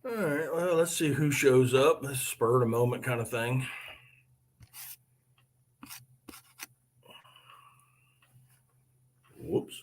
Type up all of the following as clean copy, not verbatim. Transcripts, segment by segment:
All right, well, let's see who shows up. This spur of the moment kind of thing. Whoops.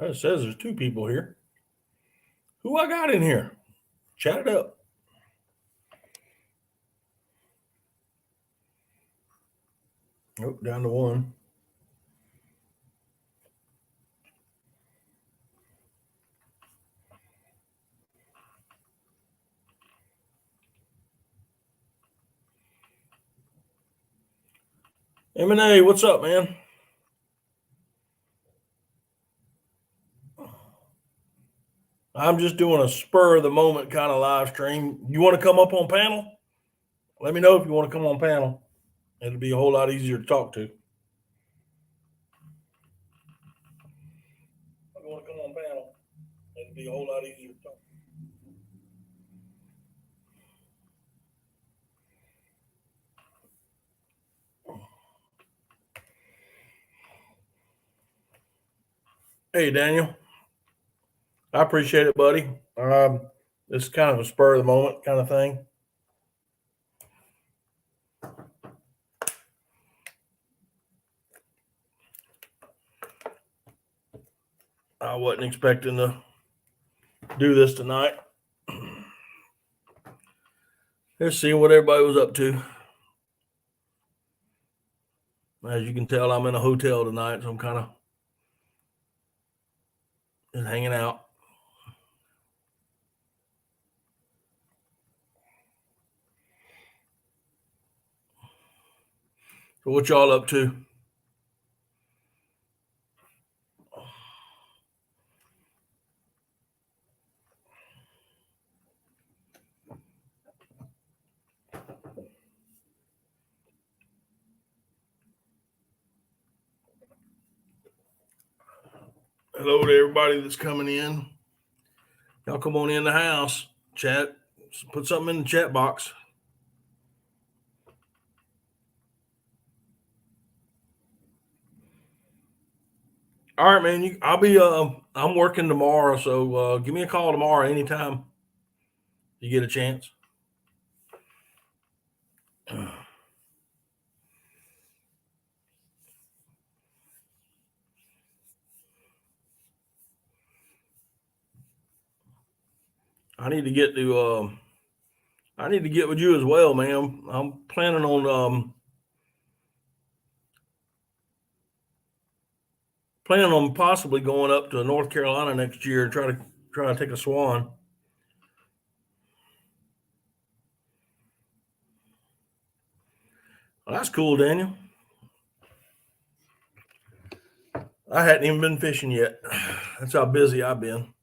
It says there's two people here. Who I got in here? Chat it up. Nope, down to one. M&A, what's up, man? I'm just doing a spur of the moment kind of live stream. You want to come up on panel? Let me know if you want to come on panel. It'll be a whole lot easier to talk to. If you want to come on panel, it'll be a whole lot easier to talk to. Hey, Daniel. I appreciate it, buddy. It's kind of a spur of the moment kind of thing. I wasn't expecting to do this tonight. Let's see what everybody was up to. As you can tell, I'm in a hotel tonight, so I'm kind of just hanging out. So what y'all up to? Hello to everybody that's coming in. Y'all come on in the house. Chat. Put something in the chat box. All right, man. I'll be. I'm working tomorrow, so give me a call tomorrow anytime you get a chance. I need to get to. I need to get with you as well, man. I'm planning on possibly going up to North Carolina next year and try to take a swan. Well, that's cool, Daniel. I hadn't even been fishing yet. That's how busy I've been.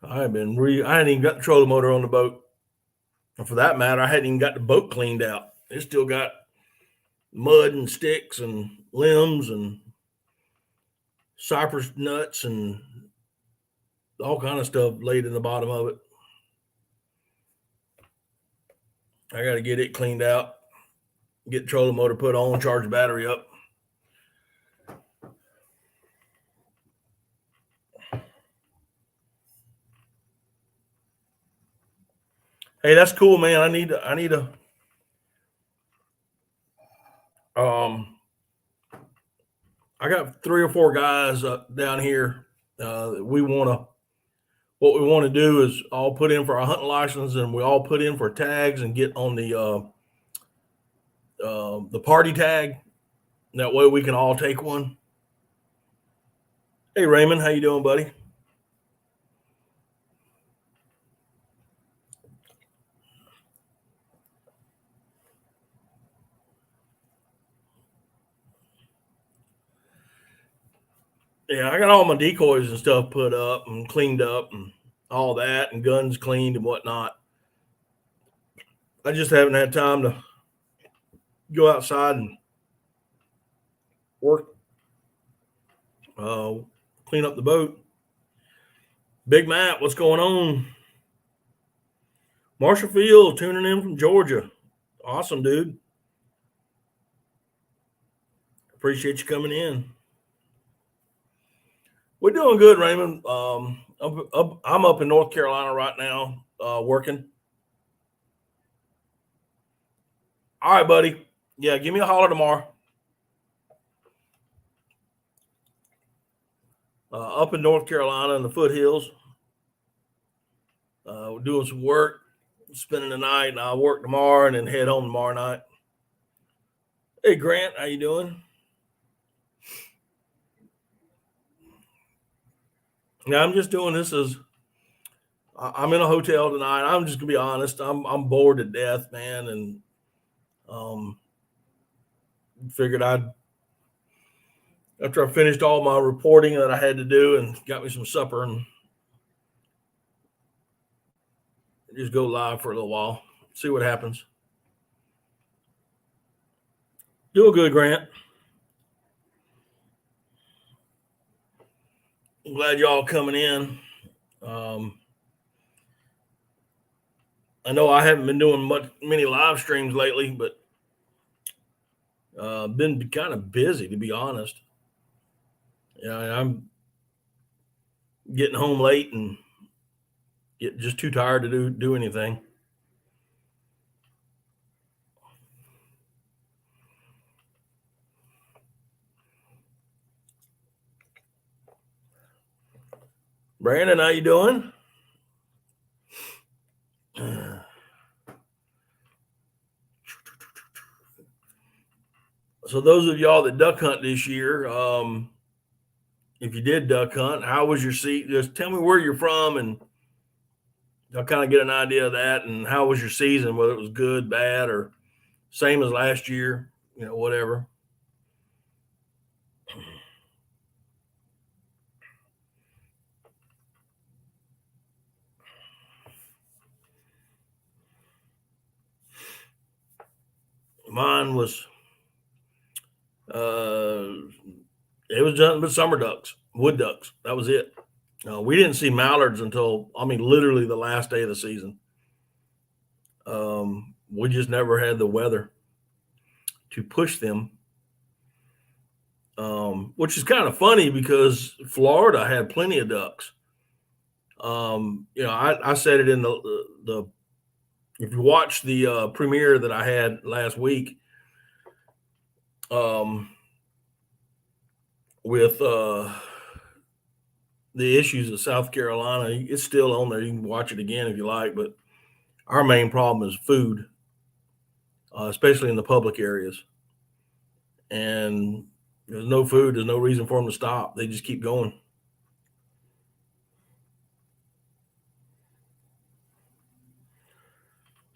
I hadn't even got the trolling motor on the boat. And for that matter, I hadn't even got the boat cleaned out. It still got mud and sticks and limbs and cypress nuts and all kind of stuff laid in the bottom of it. I got to get it cleaned out, get the trolling motor put on, charge the battery up. Hey, that's cool, man. I need to I got 3 or 4 guys down here. What we want to do is all put in for our hunting license, and we all put in for tags and get on the party tag. That way we can all take one. Hey, Raymond, how you doing, buddy? Yeah, I got all my decoys and stuff put up and cleaned up and all that, and guns cleaned and whatnot. I just haven't had time to go outside and work, uh, clean up the boat. Big Matt, what's going on? Marshall Field tuning in from Georgia. Awesome, dude. Appreciate you coming in. We're doing good, Raymond. I'm up in North Carolina right now, working. All right, buddy. Yeah, give me a holler tomorrow. Up in North Carolina in the foothills. We're doing some work, spending the night, and I'll work tomorrow and then head home tomorrow night. Hey, Grant, how you doing? Yeah, I'm just doing this as I'm in a hotel tonight. I'm just gonna be honest. I'm bored to death, man, and figured I'd, after I finished all my reporting that I had to do and got me some supper, and just go live for a little while, see what happens. Doing good, Grant. I'm glad y'all coming in. I know I haven't been doing many live streams lately, but been kind of busy, to be honest. Yeah, I'm getting home late and get just too tired to do anything. Brandon, how you doing? So those of y'all that duck hunt this year, if you did duck hunt, how was your season? Just tell me where you're from, and I'll kind of get an idea of that. And how was your season? Whether it was good, bad, or same as last year, whatever. Mine was, it was nothing but summer ducks, wood ducks. That was it. We didn't see mallards until, literally the last day of the season. We just never had the weather to push them, which is kind of funny because Florida had plenty of ducks. I said it in the if you watch the premiere that I had last week, with the issues of South Carolina, it's still on there. You can watch it again if you like, but our main problem is food, especially in the public areas. And there's no food, there's no reason for them to stop. They just keep going.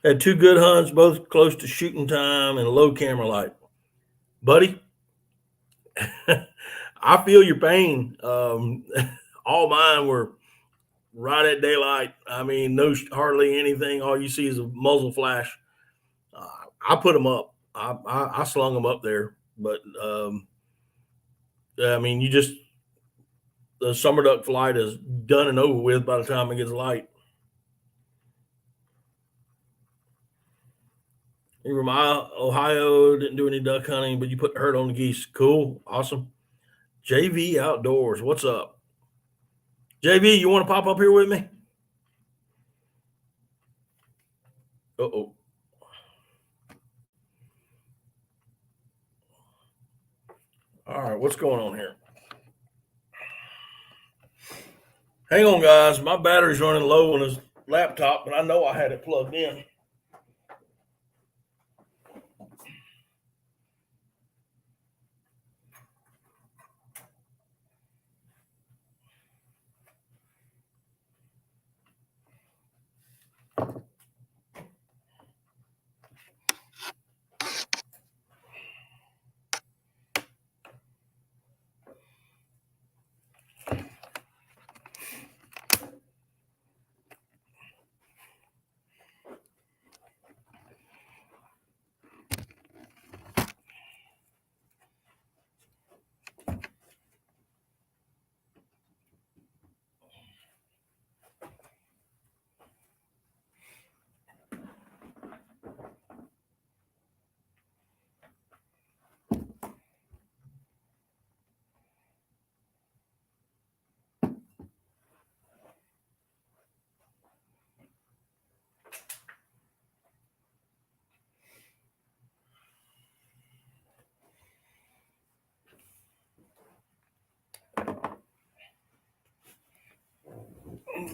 Had two good hunts, both close to shooting time and low camera light. Buddy, I feel your pain. All mine were right at daylight. No hardly anything. All you see is a muzzle flash. I put them up. I slung them up there, but the summer duck flight is done and over with by the time it gets light. You were my Ohio, didn't do any duck hunting, but you put the herd on the geese. Cool, awesome. JV Outdoors, what's up? JV, you want to pop up here with me? Uh-oh. All right, what's going on here? Hang on, guys. My battery's running low on this laptop, but I know I had it plugged in.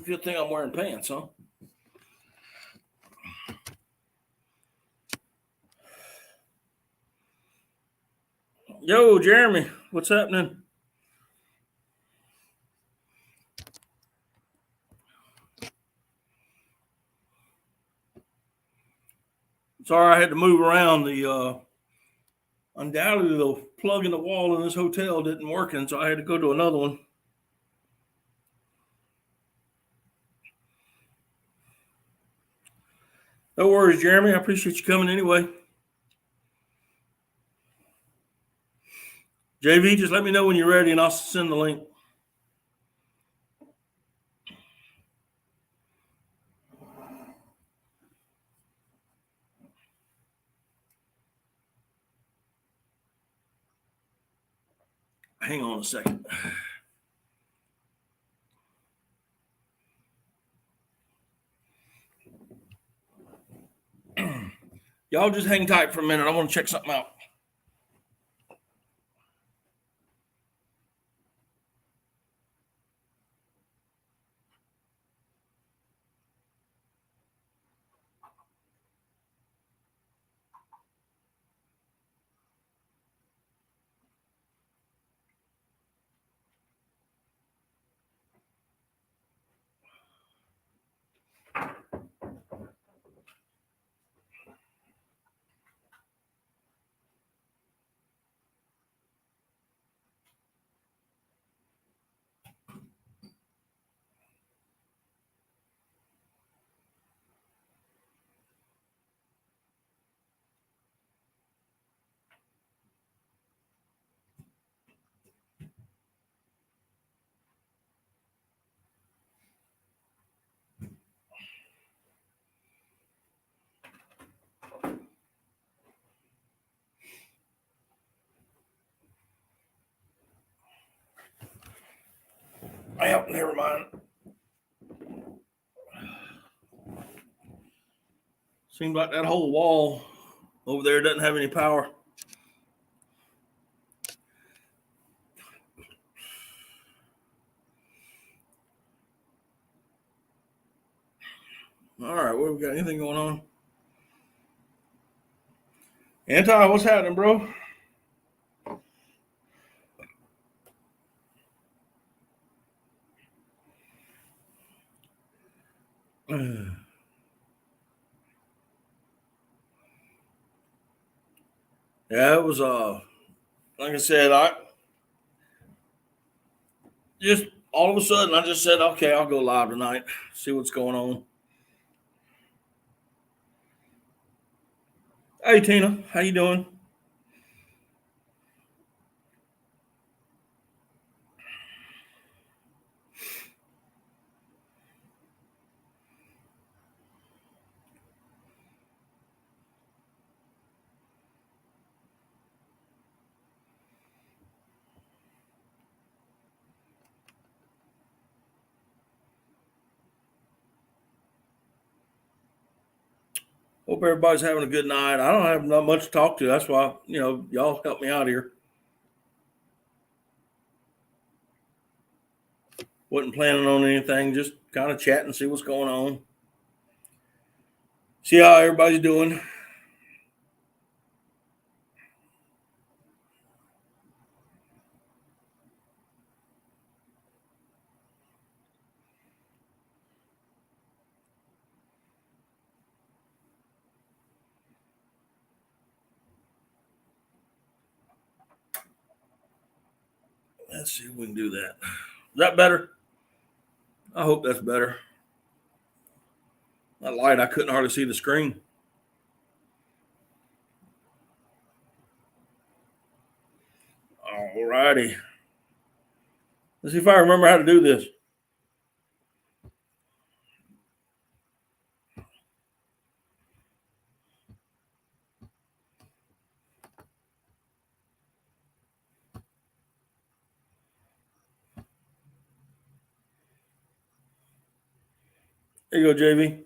Good thing I'm wearing pants, huh? Yo, Jeremy, what's happening? Sorry, I had to move around. The undoubtedly the plug in the wall in this hotel didn't work, and so I had to go to another one. No worries, Jeremy. I appreciate you coming anyway. JV, just let me know when you're ready, and I'll send the link. Hang on a second. Y'all just hang tight for a minute. I want to check something out. Well, never mind. Seems like that whole wall over there doesn't have any power. All right, what we got? Anything going on? Anti, what's happening, bro? Yeah, it was like I said, I just all of a sudden I just said, okay, I'll go live tonight, see what's going on. Hey Tina, how you doing? Hope everybody's having a good night. I don't have not much to talk to. That's why, y'all help me out here. Wasn't planning on anything, just kind of chat and see what's going on. See how everybody's doing. Let's see if we can do that. Is that better? I hope that's better. That light, I couldn't hardly see the screen. All righty. Let's see if I remember how to do this. There you go, JV.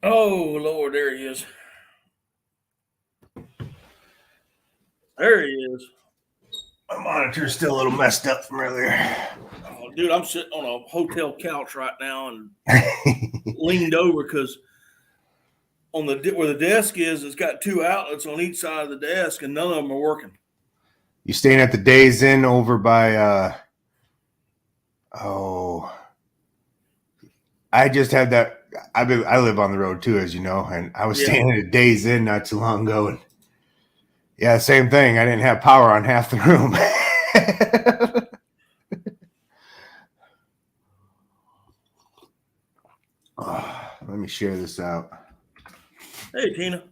Oh, Lord, there he is. There he is. My monitor's still a little messed up from earlier. Oh, dude, I'm sitting on a hotel couch right now and leaned over because on where the desk is, it's got two outlets on each side of the desk, and none of them are working. You staying at the Days Inn over by I just had that. I live on the road too, as you know, and I was staying at a Days Inn not too long ago, and yeah, same thing. I didn't have power on half the room. Let me share this out. Hey, Tina,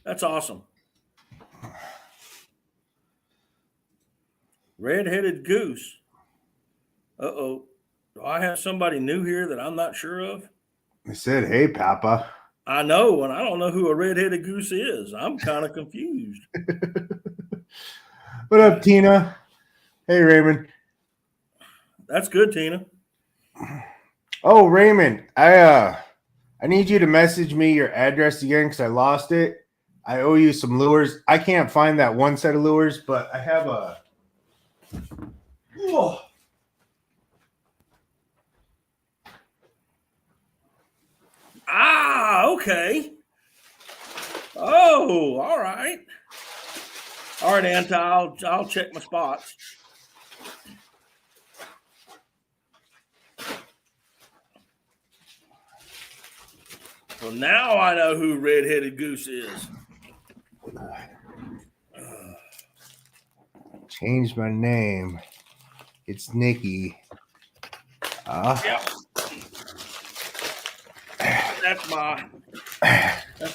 that's awesome. Red-headed goose. Uh-oh. Do I have somebody new here that I'm not sure of? I said, hey, Papa. I know, and I don't know who a red-headed goose is. I'm kind of confused. What up, Tina? Hey, Raymond. That's good, Tina. Oh, Raymond, I need you to message me your address again because I lost it. I owe you some lures. I can't find that one set of lures, but I have a... Whoa. Ah, okay. Oh, all right. All right, Anti, I'll check my spots. So now I know who Red-Headed Goose is. Changed my name. It's Nikki. Yep. That's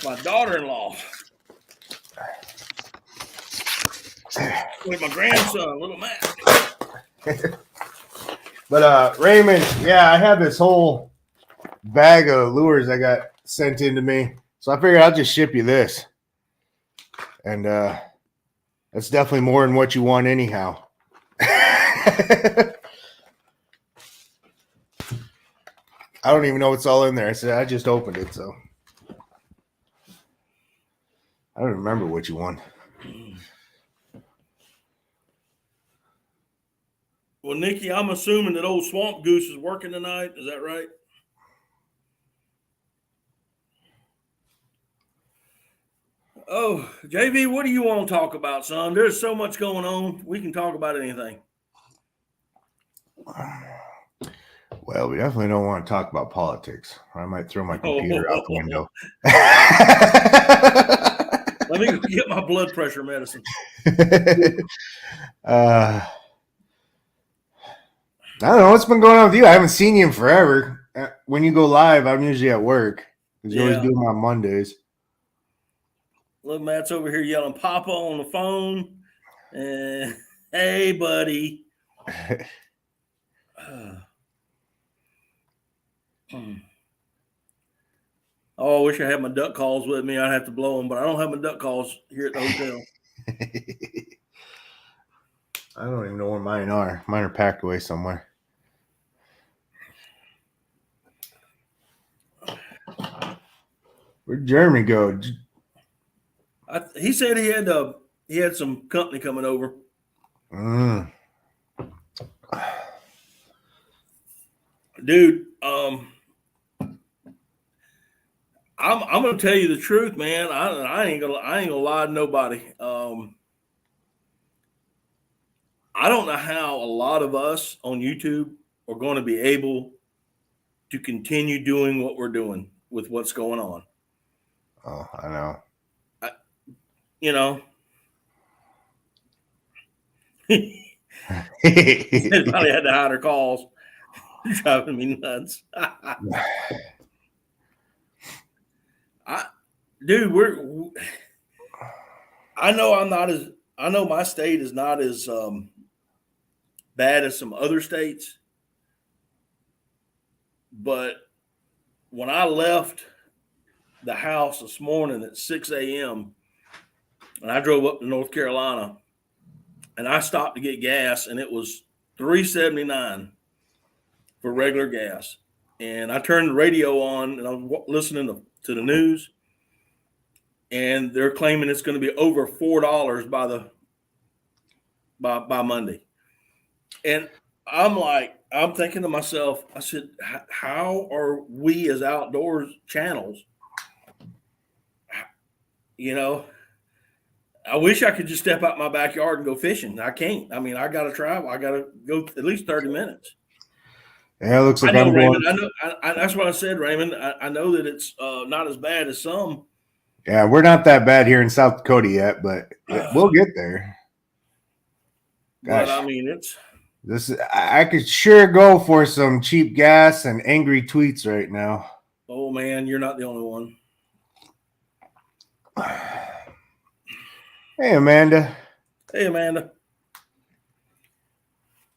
my daughter-in-law. With my grandson, little Matt. But Raymond, yeah, I have this whole bag of lures I got sent into me. So I figured I'll just ship you this. And that's definitely more than what you want anyhow. I don't even know what's all in there. I just opened it, so I don't remember what you want. Well, Nikki, I'm assuming that old Swamp Goose is working tonight. Is that right? Oh, JV, what do you want to talk about, son? There's so much going on. We can talk about anything. Well, we definitely don't want to talk about politics. I might throw my computer out the window. Let me go get my blood pressure medicine. I don't know what's been going on with you. I haven't seen you in forever. When you go live, I'm usually at work because you always do them on Mondays. Little Matt's over here yelling "Papa" on the phone. And hey, buddy. Oh, I wish I had my duck calls with me. I'd have to blow them, but I don't have my duck calls here at the hotel. I don't even know where mine are. Mine are packed away somewhere. Where'd Jeremy go? He said he had some company coming over. Dude, I'm gonna tell you the truth, man. I ain't gonna lie to nobody. I don't know how a lot of us on YouTube are going to be able to continue doing what we're doing with what's going on. Oh, I know. Everybody had to hide their calls. Driving me nuts. Dude, I know my state is not as bad as some other states, but when I left the house this morning at 6 a.m. and I drove up to North Carolina and I stopped to get gas and it was $3.79 for regular gas. And I turned the radio on and I was listening to to the news, and they're claiming it's going to be over $4 by Monday. And I'm thinking to myself, I said, how are we as outdoors channels? You know, I wish I could just step out my backyard and go fishing. I can't. I mean, I got to travel. I got to go at least 30 minutes. Yeah, it looks like I'm Raymond. That's what I said, Raymond. I know that it's not as bad as some. Yeah, we're not that bad here in South Dakota yet, but we'll get there. Gosh, but I mean, I could sure go for some cheap gas and angry tweets right now. Oh man, you're not the only one. Hey, Amanda. Hey, Amanda.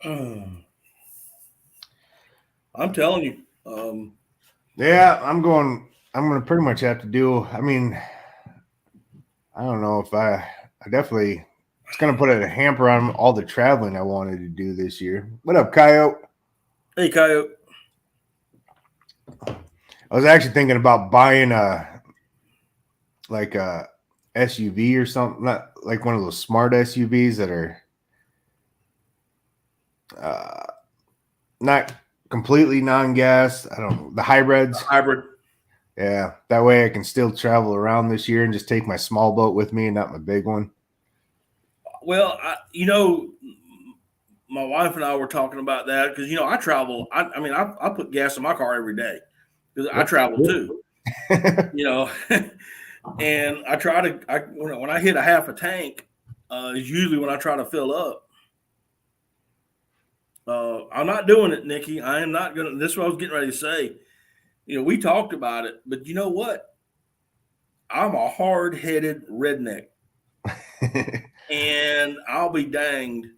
I'm telling you. Yeah, I'm going to pretty much have to do. I mean, I don't know if I definitely. It's going to put a hamper on all the traveling I wanted to do this year. What up, Coyote? Hey, Coyote. I was actually thinking about buying a SUV or something, not like one of those smart SUVs that are not completely non-gas. I don't know, the hybrids. Hybrid. Yeah, that way I can still travel around this year and just take my small boat with me and not my big one. Well, my wife and I were talking about that because, I travel. I put gas in my car every day because I travel too, and I try to, when I hit a half a tank, is usually when I try to fill up. I'm not doing it, Nikki. I am not going to. This is what I was getting ready to say. We talked about it, but you know what? I'm a hard-headed redneck. And I'll be danged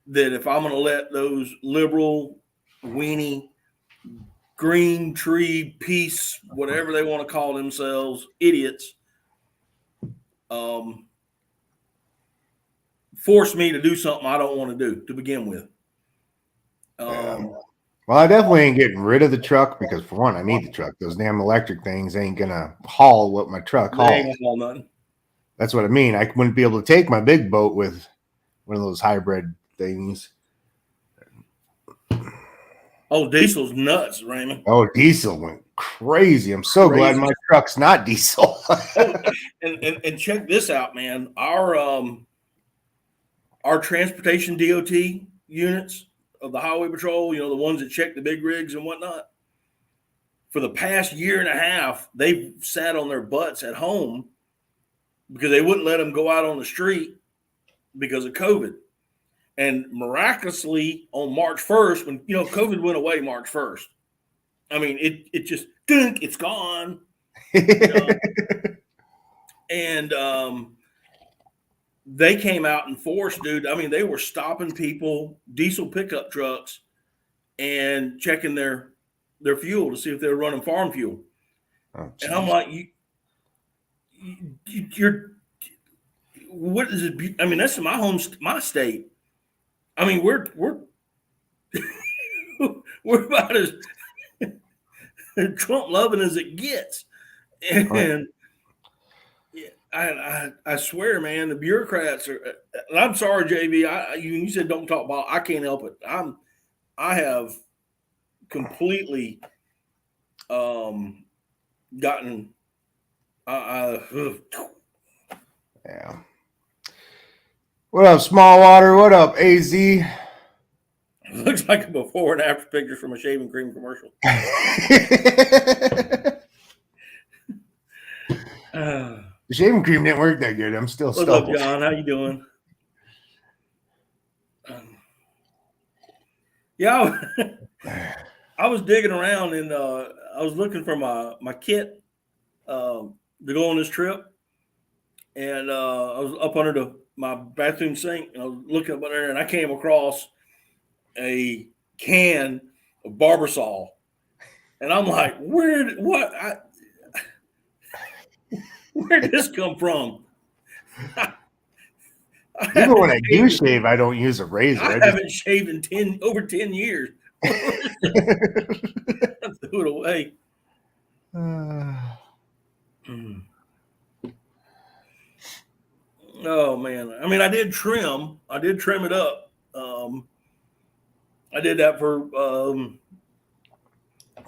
that if I'm going to let those liberal, weenie, green tree, peace, whatever they want to call themselves, idiots, force me to do something I don't want to do to begin with. Well, I definitely ain't getting rid of the truck because, for one, I need the truck. Those damn electric things ain't going to haul what my truck hauls. They ain't gonna haul nothing. That's what I mean. I wouldn't be able to take my big boat with one of those hybrid things. Oh, diesel's nuts, Raymond. Oh, diesel went crazy. I'm so glad my truck's not diesel. and check this out, man. Our transportation DOT units of the Highway Patrol, the ones that check the big rigs and whatnot, for the past year and a half, they've sat on their butts at home because they wouldn't let them go out on the street because of COVID. And miraculously, on March 1st, when COVID went away March 1st, I mean, it just it's gone. And they came out in force, dude. I mean, they were stopping people, diesel pickup trucks, and checking their fuel to see if they were running farm fuel. Oh, and I'm like, you're what is it? I mean, that's my state. I mean, we're we're about as Trump loving as it gets, and I swear, man, the bureaucrats are. And I'm sorry, JV. You said don't talk about. I can't help it. I have completely gotten. Yeah. What up, Small Water? What up, AZ? Looks like a before and after picture from a shaving cream commercial. The shaving cream didn't work that good. I'm still What's up, John? How you doing? Yeah, I was digging around and I was looking for my kit to go on this trip, and I was up under my bathroom sink, and I was looking up under there, and I came across a can of Barbasol, and I'm like, where did this come from? Even when I do shave, I don't use a razor. I haven't shaved in over 10 years. I threw it away. Oh man, I mean, I did trim it up. I did that for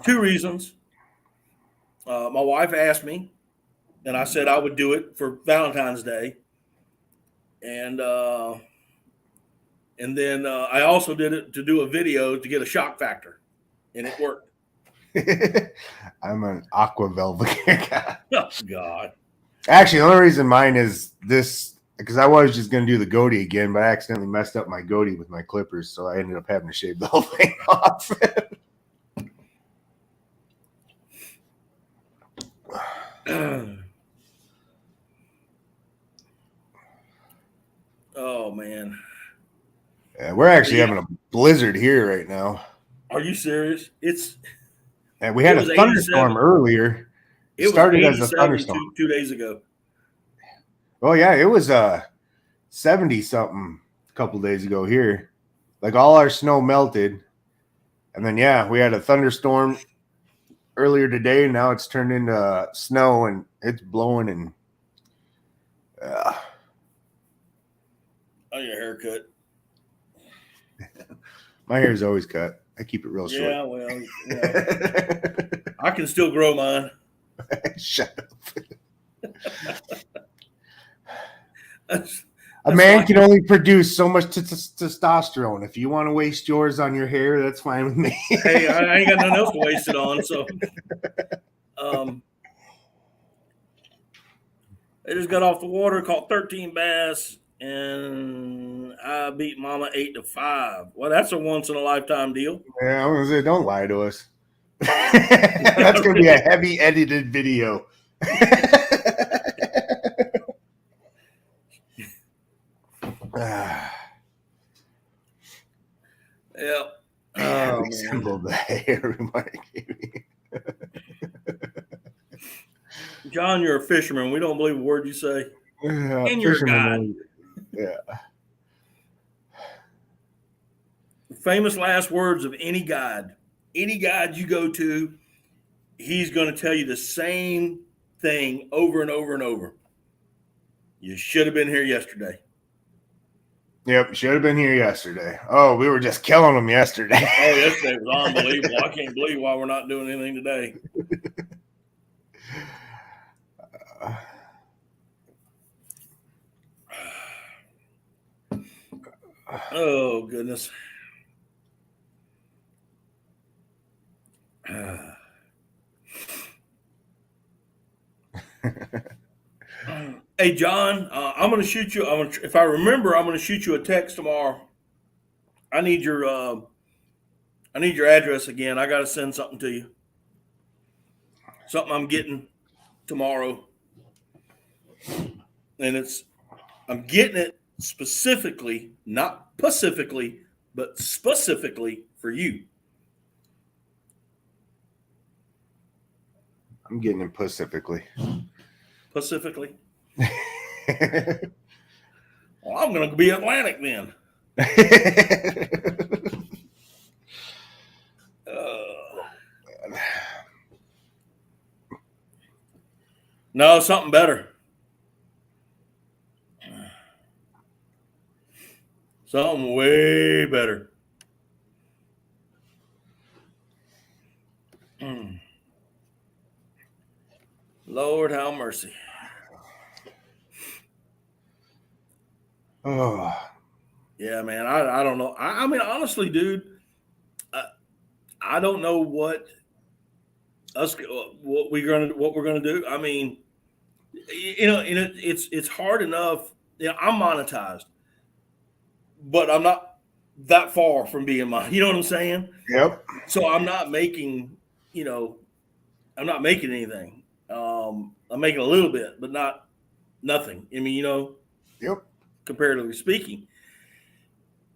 two reasons. My wife asked me, and I said I would do it for Valentine's Day, and then I also did it to do a video to get a shock factor, and it worked. I'm an aqua velvet guy. Oh God! Actually, the only reason mine is this, because I was just going to do the goatee again, but I accidentally messed up my goatee with my clippers, so I ended up having to shave the whole thing off. Oh man! Yeah, we're actually having a blizzard here right now. Are you serious? And we had a thunderstorm earlier. It started was as a thunderstorm 2 days ago. Oh yeah, it was 70 something a couple days ago here. Like all our snow melted, and then yeah, we had a thunderstorm earlier today. Now it's turned into snow and it's blowing. And on your haircut. My hair is always cut. I keep it real short. Yeah, well, I can still grow mine. Shut up. A man can only produce so much testosterone. If you want to waste yours on your hair, that's fine with me. Hey, I ain't got nothing else to waste it on. So, I just got off the water, caught 13 bass, and I beat Mama 8-5. Well, that's a once in a lifetime deal. Yeah, I'm gonna say, don't lie to us. That's gonna be a heavy edited video. Yeah. Resembled the hair remark. John, you're a fisherman. We don't believe a word you say. And you're a guide. Yeah. Famous last words of any guide. Any guide you go to, he's going to tell you the same thing over and over and over. You should have been here yesterday. Yep, should have been here yesterday. Oh, we were just killing them yesterday. Oh, yesterday was unbelievable. I can't believe why we're not doing anything today. Oh, goodness. Hey, John, I'm going to shoot you. If I remember, I'm going to shoot you a text tomorrow. I need your address again. I got to send something to you. Something I'm getting tomorrow, and I'm getting it specifically, not pacifically, but specifically for you. I'm getting it pacifically. Pacifically. Well, I'm going to be Atlantic then. No, something better. Something way better. Lord, have mercy. Oh, yeah, man. I don't know. I mean, honestly, dude, I don't know what we're gonna do. I mean, it's hard enough. I'm monetized, but I'm not that far from being monetized. You know what I'm saying? Yep. So I'm not making. I'm not making anything. I'm making a little bit, but not nothing. I mean, Yep. Comparatively speaking.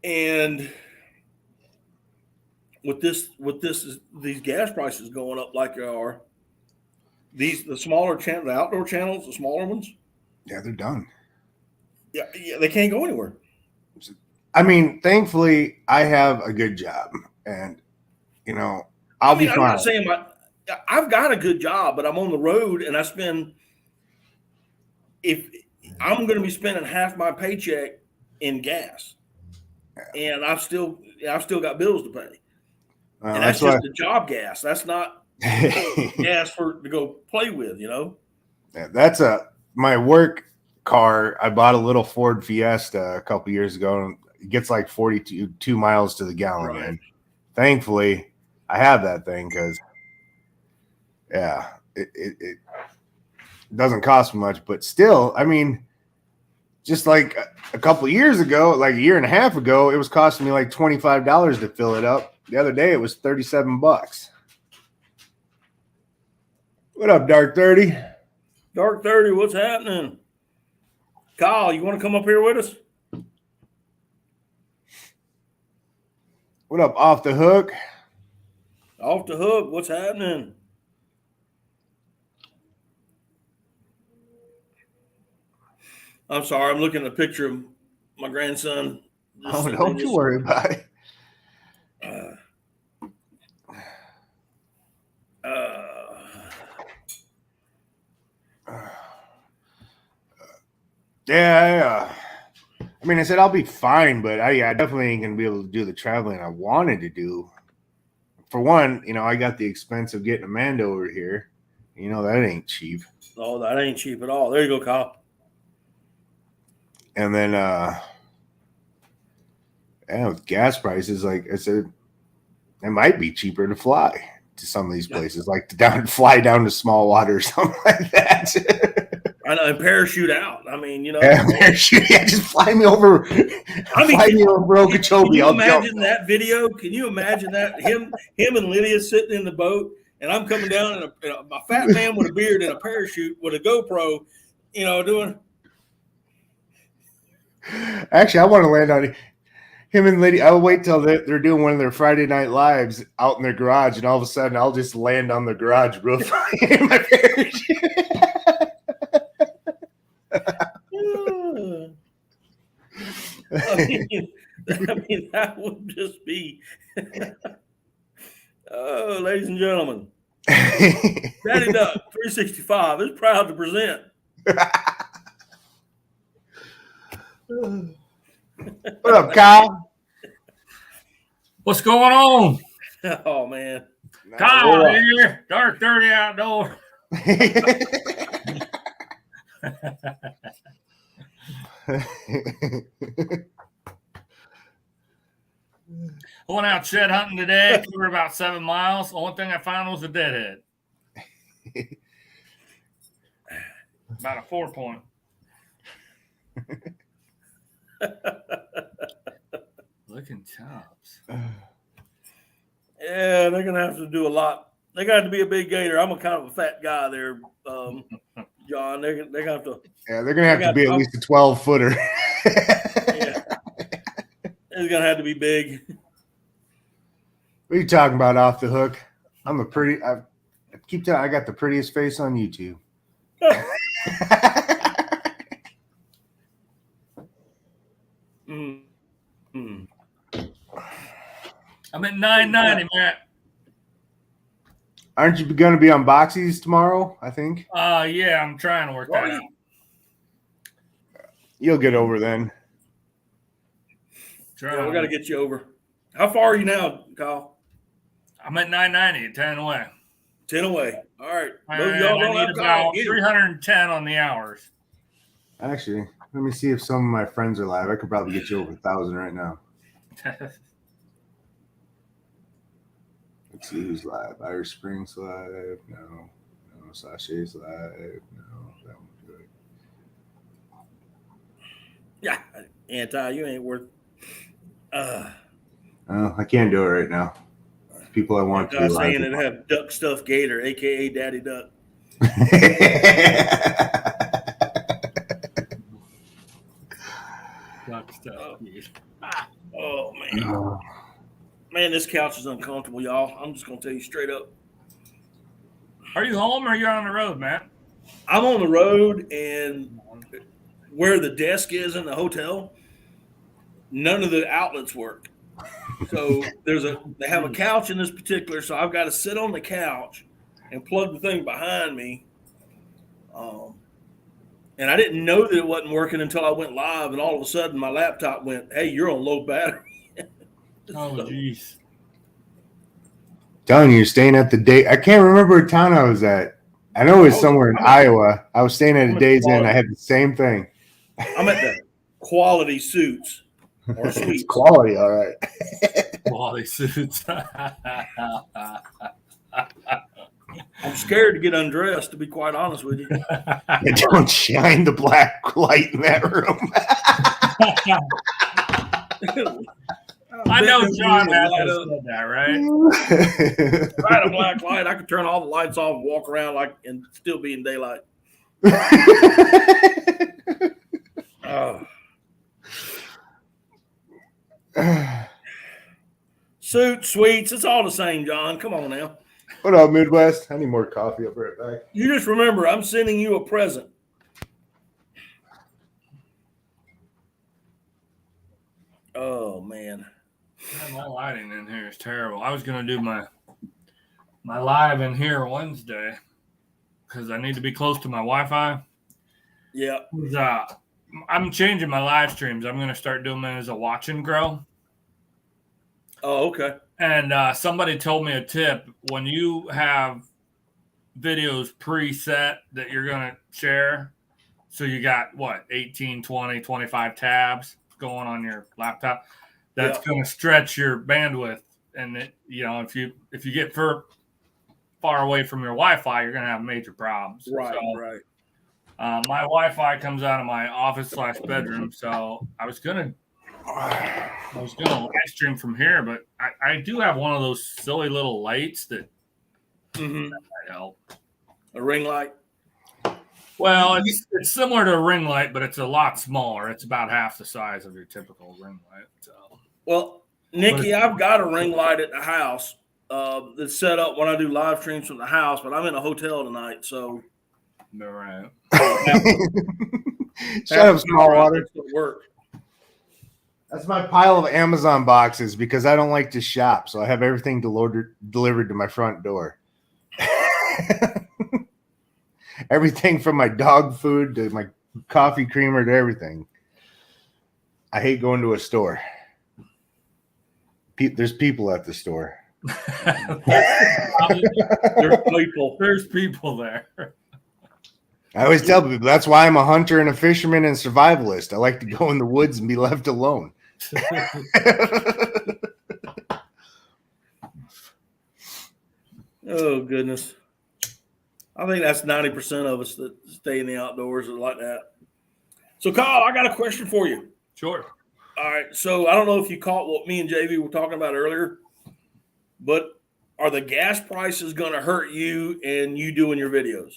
And with these gas prices going up like they are, the smaller channels, the outdoor channels, the smaller ones. Yeah, they're done. Yeah, they can't go anywhere. I mean, thankfully, I have a good job, and I'll be fine. I'm not saying I've got a good job, but I'm on the road and I spend if I'm going to be spending half my paycheck in gas, and I've still got bills to pay, and that's just the job gas. That's not gas to go play with, you know. Yeah, that's my work car. I bought a little Ford Fiesta a couple years ago, and it gets like 42 miles to the gallon. Right. And thankfully, I have that thing because, it doesn't cost much. But still, I mean, just like a couple years ago, like a year and a half ago, it was costing me like $25 to fill it up. The other day, it was $37. What up, Dark 30? Dark 30, what's happening? Kyle, you want to come up here with us? What up, Off the Hook? Off the Hook, what's happening? I'm sorry, I'm looking at a picture of my grandson. Don't you worry about it. I mean, I said I'll be fine, but I definitely ain't gonna be able to do the traveling I wanted to do. For one, you know, I got the expense of getting Amanda over here. You know, that ain't cheap. Oh, that ain't cheap at all. There you go, Kyle. And then, with gas prices, like I said, it might be cheaper to fly to some of these places, like fly down to small water or something like that. I know, and parachute out. I mean, you know, parachute. Yeah, just fly me over. Fly me over Okeechobee. Can you imagine that video? Can you imagine that him and Lydia sitting in the boat, and I'm coming down, and a fat man with a beard and a parachute with a GoPro, you know, doing. Actually, I want to land on him and Lydia. I'll wait till they're doing one of their Friday Night Lives out in their garage, and all of a sudden, I'll just land on the garage roof in my parachute. I mean, that would just be. Oh, ladies and gentlemen, Daddy Duck 365 is proud to present. What up, Kyle? What's going on? Oh man, Kyle here, Dark 30 Outdoor. I went out shed hunting today. We were about 7 miles. The only thing I found was a deadhead. About a 4-point. Looking chops. Yeah, they're gonna have to do a lot. They're gonna have to be a big gator. I'm a kind of a fat guy there, John. They're gonna have to. Yeah, they're gonna have to be at least a 12-footer. Yeah, it's gonna have to be big. What are you talking about, Off the Hook? I keep telling I got the prettiest face on YouTube. I'm at 990, Matt. Aren't you going to be on Boxies tomorrow, I think? Yeah, I'm trying to work that out. You'll get over then. Yeah, we got to get you over. How far are you now, Kyle? I'm at 990, 10 away. 10 away. All right. I need about 310 on the hours. Actually, let me see if some of my friends are live. I could probably get you over 1,000 right now. Let's see who's live. Irish Springs live. No. Sasha's live. No. That one's good. Yeah. Anti, you ain't worth. I can't do it right now. People I want to be live. Saying it have Duck Stuff Gator, a.k.a. Daddy Duck. Duck Stuff. Oh, man. Man, this couch is uncomfortable, y'all. I'm just going to tell you straight up. Are you home or are you on the road, Matt? I'm on the road, and where the desk is in the hotel, none of the outlets work. So they have a couch in this particular, so I've got to sit on the couch and plug the thing behind me. And I didn't know that it wasn't working until I went live, and all of a sudden my laptop went, "Hey, you're on low battery." Oh, jeez. Telling you, staying at the day. I can't remember what town I was at. I know it was somewhere in Iowa. I was staying at a Days Inn. I had the same thing. I'm at the Quality Suits or It's Suites. quality, all right. Quality suits. I'm scared to get undressed, to be quite honest with you. Don't shine the black light in that room. I know John has said that, right? If I had a black light, I could turn all the lights off and walk around like and still be in daylight. Suits, Suites, it's all the same, John. Come on now. What up, Midwest? I need more coffee. I'll be right back. You just remember, I'm sending you a present. Oh, man. My lighting in here is terrible. I was going to do my live in here Wednesday because I need to be close to my Wi-Fi. Yeah. I'm changing my live streams. I'm going to start doing them as a watch and grow. Oh, okay. And somebody told me a tip. When you have videos preset that you're going to share, so you got, 18, 20, 25 tabs going on your laptop, that's going to stretch your bandwidth. And, if you get far away from your Wi-Fi, you're going to have major problems. Right, so, right. My Wi-Fi comes out of my office/bedroom, so I was gonna live stream from here, but I do have one of those silly little lights that might help. A ring light. Well, it's similar to a ring light, but it's a lot smaller. It's about half the size of your typical ring light. So. Well, Nikki, I've got a ring light at the house that's set up when I do live streams from the house, but I'm in a hotel tonight, so. All right. Shut up, small water. Work. That's my pile of Amazon boxes because I don't like to shop, so I have everything delivered to my front door. Everything from my dog food to my coffee creamer to everything. I hate going to a store. There's people at the store. There's people there. I always tell people that's why I'm a hunter and a fisherman and survivalist. I like to go in the woods and be left alone. Oh, goodness. I think that's 90% of us that stay in the outdoors or like that. So, Kyle, I got a question for you. Sure. All right. So, I don't know if you caught what me and JV were talking about earlier, but are the gas prices going to hurt you and you doing your videos?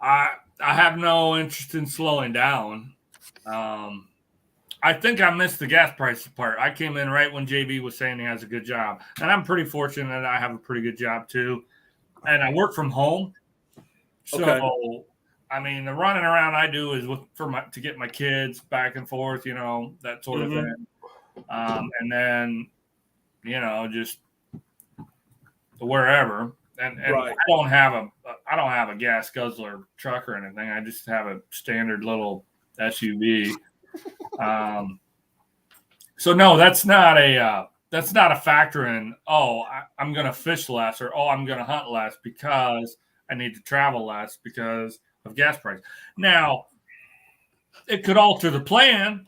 I have no interest in slowing down. I think I missed the gas price part. I came in right when JV was saying he has a good job. And I'm pretty fortunate that I have a pretty good job too. And I work from home. So, okay. I mean, the running around I do is to get my kids back and forth, that sort of thing. And then, just wherever. And right. I don't have a gas guzzler truck or anything. I just have a standard little SUV. So no, that's not a factor in. I'm going to fish less, or I'm going to hunt less because I need to travel less because of gas price. Now, it could alter the plan.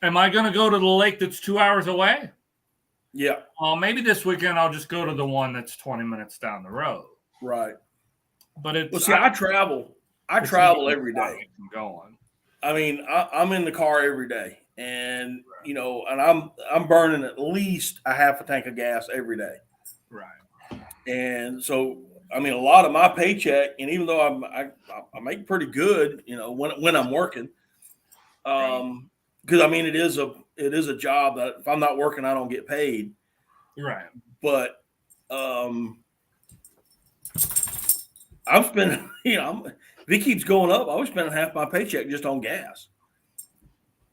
Am I going to go to the lake that's 2 hours away? Yeah. Maybe this weekend I'll just go to the one that's 20 minutes down the road. Right. But I travel. I travel every day. I'm going. I mean, I'm in the car every day, and and I'm burning at least a half a tank of gas every day. Right. And so, I mean, a lot of my paycheck, and even though I make pretty good, when I'm working, because I mean, it is a job that if I'm not working, I don't get paid. Right. But I'm spending, if it keeps going up, I was spending half my paycheck just on gas,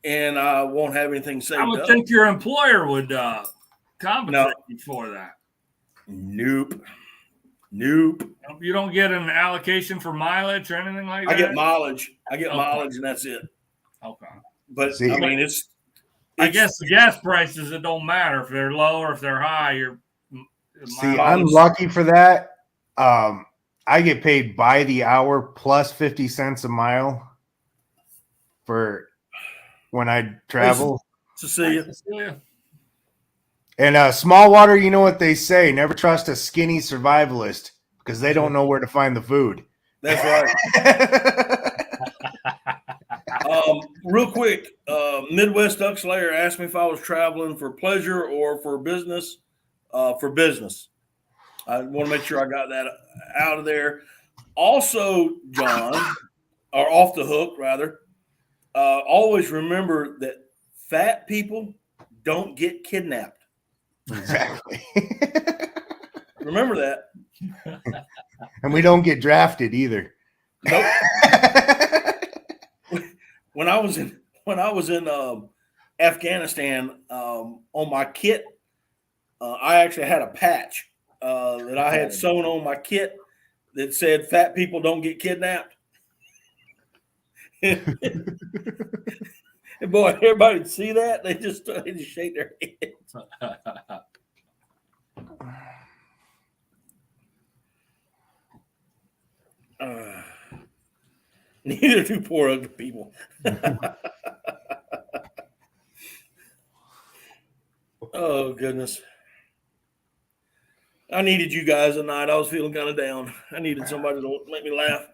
and I won't have anything saved up. I would think your employer would compensate you for that. Nope. Nope. You don't get an allocation for mileage or anything like that? I get mileage. Mileage, and that's it. Okay. But See, I mean, I guess the gas prices, it don't matter if they're low or if they're high. See, I'm lucky for that. I get paid by the hour plus 50 cents a mile for when I travel. To see you. And small water, you know what they say: never trust a skinny survivalist because they don't know where to find the food. That's right. Real quick, Midwest Duck Slayer asked me if I was traveling for pleasure or for business. For business. I want to make sure I got that out of there. Also, John, or off the hook, rather, always remember that fat people don't get kidnapped. Exactly. Remember that. And we don't get drafted either. Nope. When I was in Afghanistan, on my kit, I actually had a patch that I had sewn on my kit that said "Fat people don't get kidnapped." And boy, everybody would see that, they just shake their heads. Neither do poor ugly people. Oh goodness. I needed you guys tonight. I was feeling kind of down. I needed somebody to make me laugh.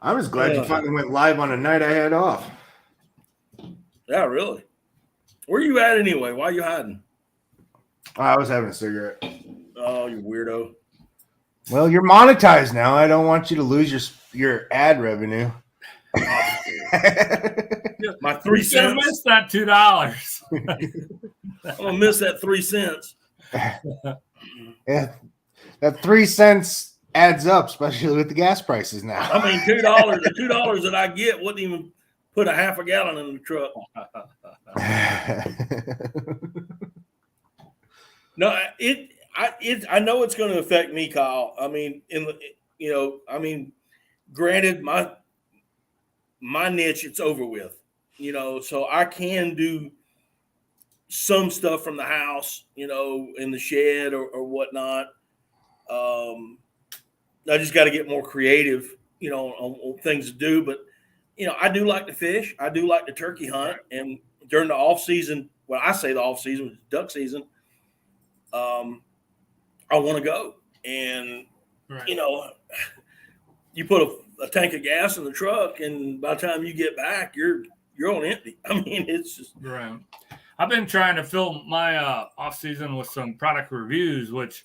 I was glad you finally went live on a night I had off. Yeah, really. Where you at anyway? Why are you hiding? I was having a cigarette. Oh, you weirdo. Well, you're monetized now. I don't want you to lose your ad revenue. My 3 cents. You're gonna miss that $2. I'm gonna miss that 3 cents. Yeah, that 3 cents adds up, especially with the gas prices now. I mean, $2. The $2 that I get wouldn't even put a half a gallon in the truck. No, I know it's going to affect me, Kyle. I mean, granted, my niche, it's over with, so I can do some stuff from the house, in the shed or whatnot. I just got to get more creative, on things to do. But, I do like to fish. I do like to turkey hunt. And during the off season, well, I say the off season, duck season, I want to go. And, you put a tank of gas in the truck, and by the time you get back, you're on empty. I mean, it's just right. I've been trying to fill my off season with some product reviews, which,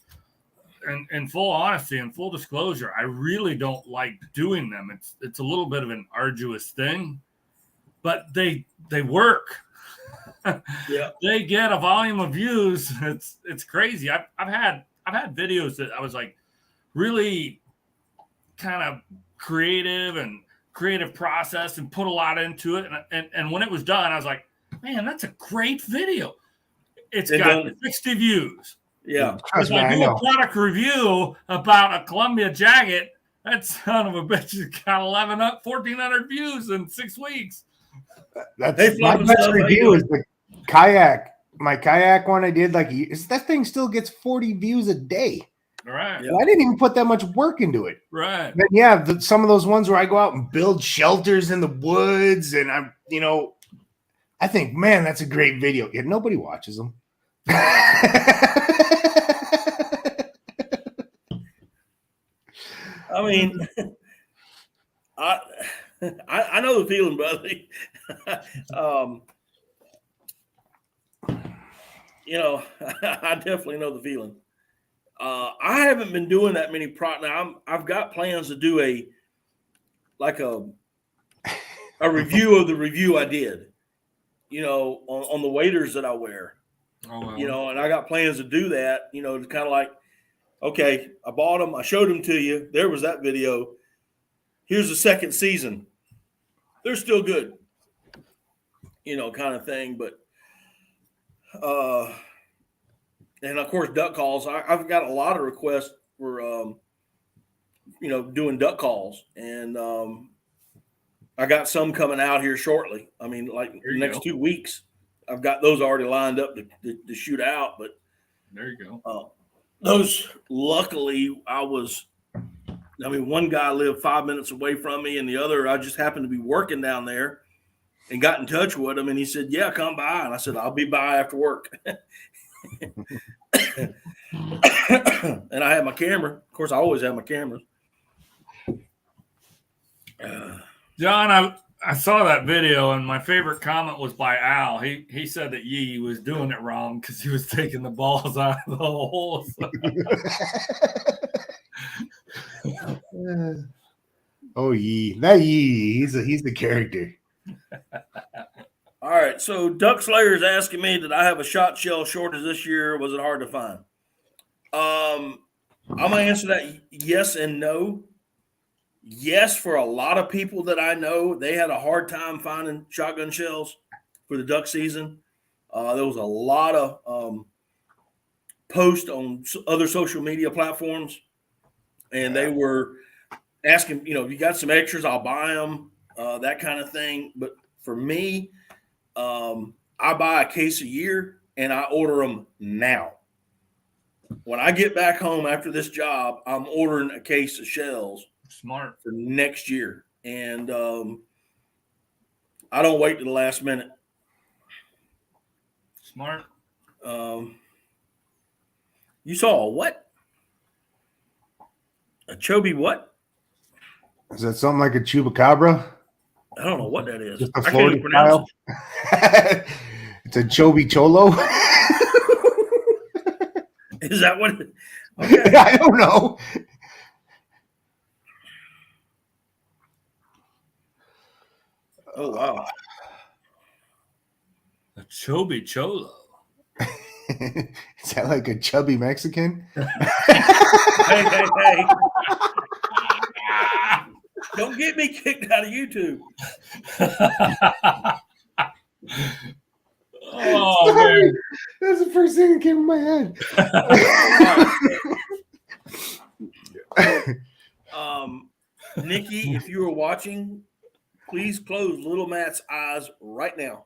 in full honesty and full disclosure, I really don't like doing them. It's a little bit of an arduous thing, but they work. Yeah, they get a volume of views. It's crazy. I've had videos that I was like really kind of creative process and put a lot into it. And when it was done, I was like, man, that's a great video. It's got 60 views. Yeah. If I do a product review about a Columbia jacket, that son of a bitch has got 1,400 views in 6 weeks. That's my best review is the kayak. My kayak one I did, that thing still gets 40 views a day. Right. Well, I didn't even put that much work into it. Right. But yeah, some of those ones where I go out and build shelters in the woods, and I think, man, that's a great video. Yet nobody watches them. I mean, I know the feeling, brother. I definitely know the feeling. I haven't been doing that many now I've got plans to do a review of the review I did, on the waders that I wear. Oh, wow. And I got plans to do that, to kind of like, okay, I bought them, I showed them to you. There was that video. Here's the second season. They're still good, kind of thing. But and of course duck calls. I've got a lot of requests for doing duck calls, and I got some coming out here shortly. I mean, like the next 2 weeks, I've got those already lined up to shoot out. But there you go. Those, luckily, one guy lived 5 minutes away from me, and the other, I just happened to be working down there and got in touch with him. And he said, yeah, come by. And I said, I'll be by after work. And I had my camera. Of course, I always have my cameras. John, I saw that video, and my favorite comment was by Al. He said that Yee was doing it wrong because he was taking the balls out of the hole. Oh, Yee. Not Yee. He's the character. All right. So Duck Slayer is asking me, did I have a shot shell shortage this year? Was it hard to find? I'm going to answer that yes and no. Yes, for a lot of people that I know, they had a hard time finding shotgun shells for the duck season. There was a lot of posts on other social media platforms, and they were asking, if you got some extras, I'll buy them, that kind of thing. But for me, I buy a case a year, and I order them now. When I get back home after this job, I'm ordering a case of shells. Smart. For next year. And I don't wait to the last minute. Smart. You saw a what? A Chobi what? Is that something like a chupacabra? I don't know what that is. Just a I can't even pronounce it. It's a Chobi Cholo. Is that what? Okay. I don't know. Oh, wow. A Chobi Cholo. Is that like a chubby Mexican? Hey. Don't get me kicked out of YouTube. Oh, man. That's the first thing that came in my head. Nikki, if you are watching, please close Little Matt's eyes right now.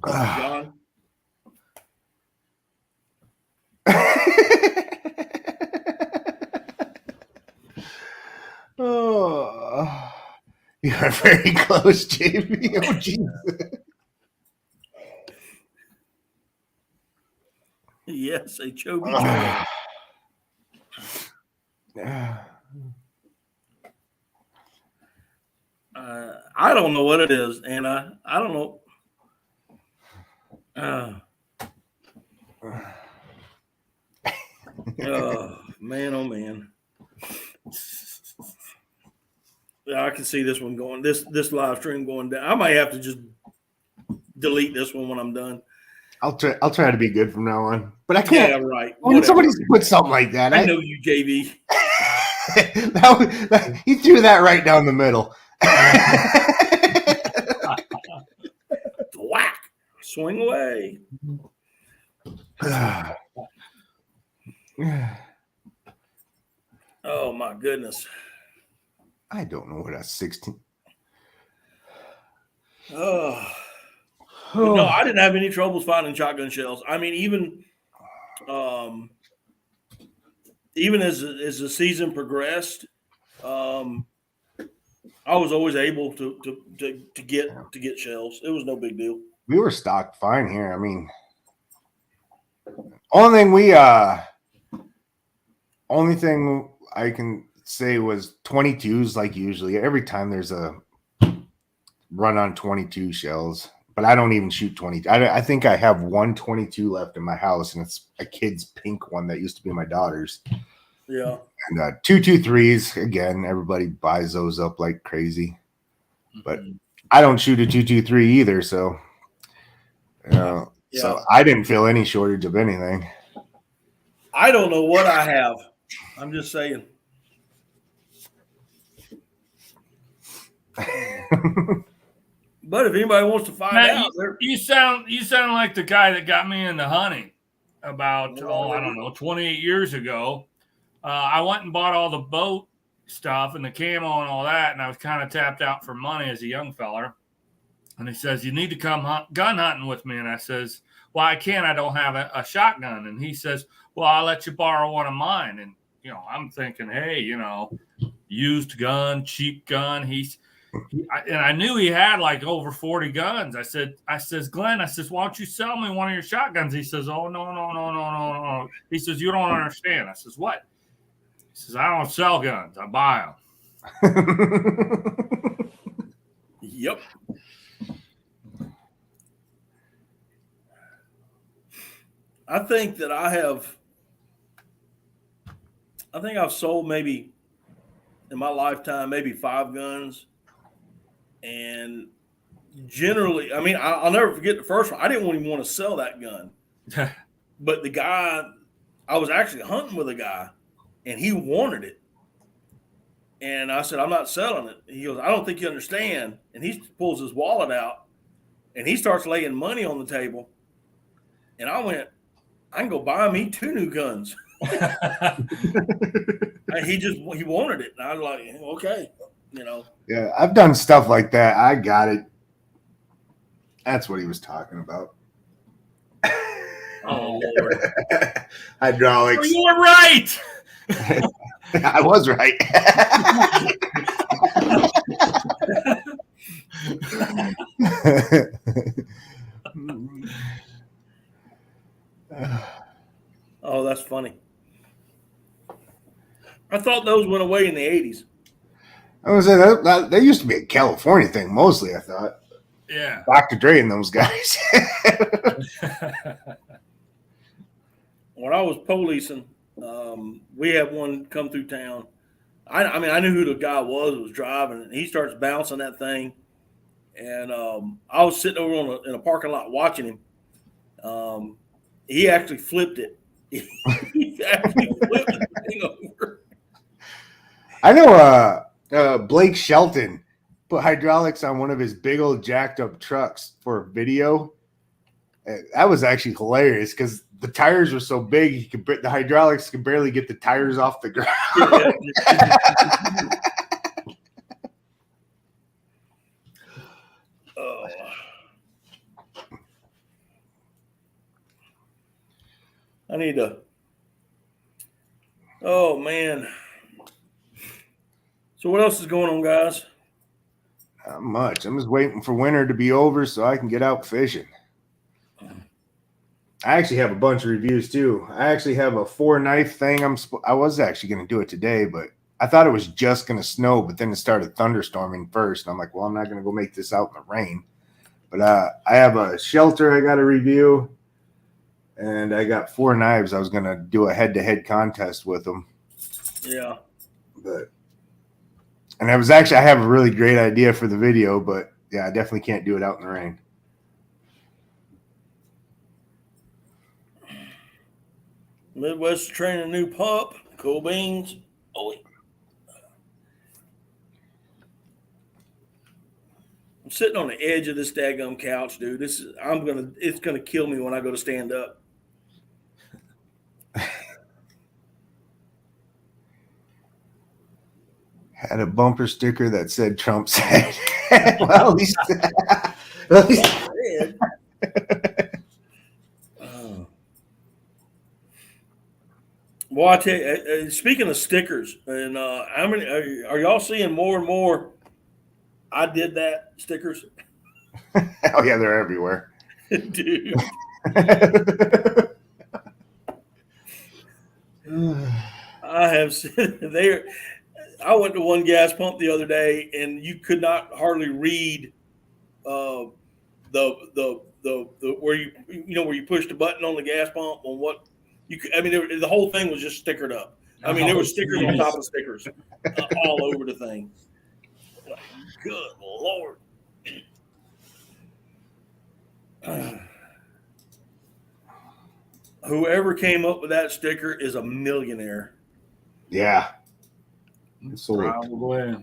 John. Oh, you are very close, JB. Oh, Jesus. Yes, a Chobi. I don't know what it is, and I don't know. Oh man, oh man. I can see this one going. This live stream going down. I might have to just delete this one when I'm done. I'll try to be good from now on, but I can't. Yeah, right. When somebody puts something like that, I know you, JV. He threw that right down the middle. Whack! Swing away. Oh my goodness! I don't know what a 16. Oh. No, I didn't have any troubles finding shotgun shells. I mean, even as the season progressed, I was always able to get shells. It was no big deal. We were stocked fine here. I mean, only thing I can say was 22s. Like usually, every time there's a run on 22 shells. But I don't even shoot 20. I think I have 122 left in my house, and it's a kid's pink one that used to be my daughter's. Yeah. And 223s, again, everybody buys those up like crazy. But I don't shoot a 223 either, so so I didn't feel any shortage of anything. I don't know what I have. I'm just saying. But if anybody wants to find Matt, out, you sound like the guy that got me into hunting about I don't know 28 years ago. I went and bought all the boat stuff and the camo and all that, and I was kind of tapped out for money as a young feller. And he says, "You need to come gun hunting with me." And I says, "Well, I can't. I don't have a shotgun." And he says, "Well, I'll let you borrow one of mine." And I'm thinking, hey, used gun, cheap gun. And I knew he had like over 40 guns. I says, "Glenn," I says, "Why don't you sell me one of your shotguns?" He says, "Oh, no. He says, "You don't understand." I says, "What?" He says, "I don't sell guns. I buy them." Yep. I think I've sold maybe in my lifetime, maybe 5 guns. And generally, I mean, I'll never forget the first one. I didn't even want to sell that gun. But the guy, I was actually hunting with a guy, and he wanted it. And I said, "I'm not selling it." He goes, "I don't think you understand." And he pulls his wallet out, and he starts laying money on the table. And I went, "I can go buy me 2 new guns." He wanted it. And I was like, okay, Yeah, I've done stuff like that. I got it. That's what he was talking about. Oh, Lord. Hydraulics. You were right. I was right. Oh, that's funny. I thought those went away in the 80s. I was saying that used to be a California thing mostly, I thought. Yeah. Dr. Dre and those guys. When I was policing, we had one come through town. I mean, I knew who the guy was driving, and he starts bouncing that thing. And I was sitting over in a parking lot watching him. He actually flipped it. He actually flipped the thing over. I know Blake Shelton put hydraulics on one of his big old jacked up trucks for a video. That was actually hilarious because the tires were so big, the hydraulics could barely get the tires off the ground. Oh. I need to. Oh, man. So what else is going on, guys? Not much. I'm just waiting for winter to be over so I can get out fishing. I actually have a bunch of reviews too. I actually have a 4-knife thing. I was actually going to do it today, but I thought it was just going to snow, but then it started thunderstorming first. And I'm like, well, I'm not going to go make this out in the rain. But I have a shelter I got to review, and I got 4 knives. I was going to do a head-to-head contest with them. Yeah. And I have a really great idea for the video, but yeah, I definitely can't do it out in the rain. Midwest training a new pup. Cool beans. Oh, I'm sitting on the edge of this daggum couch, dude. It's gonna kill me when I go to stand up. Had a bumper sticker that said Trump said. Well, at least. Well, I tell you, speaking of stickers, and how many are y'all seeing more and more? I did that stickers. Oh yeah, they're everywhere, dude. I have seen there. I went to one gas pump the other day, and you could not hardly read the where you push the button on the gas pump on what you could. I mean, the whole thing was just stickered up. I mean, there were stickers on top of stickers all over the thing. Like, good Lord. Whoever came up with that sticker is a millionaire. Yeah. Probably.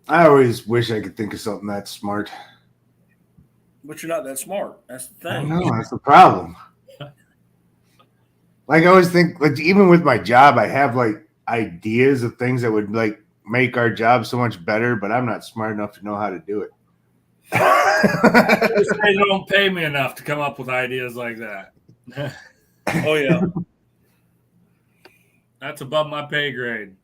I always wish I could think of something that smart. But you're not that smart. That's the I thing. know, that's the problem. Like, I always think, like, even with my job, I have like ideas of things that would like make our job so much better, but I'm not smart enough to know how to do it. They don't pay me enough to come up with ideas like that. Oh yeah. That's above my pay grade.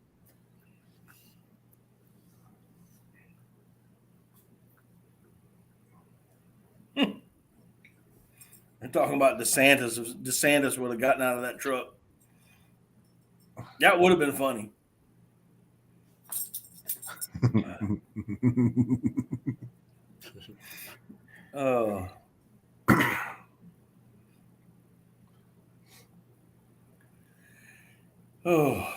They're talking about DeSantis. If DeSantis would have gotten out of that truck, that would have been funny. Oh. Oh.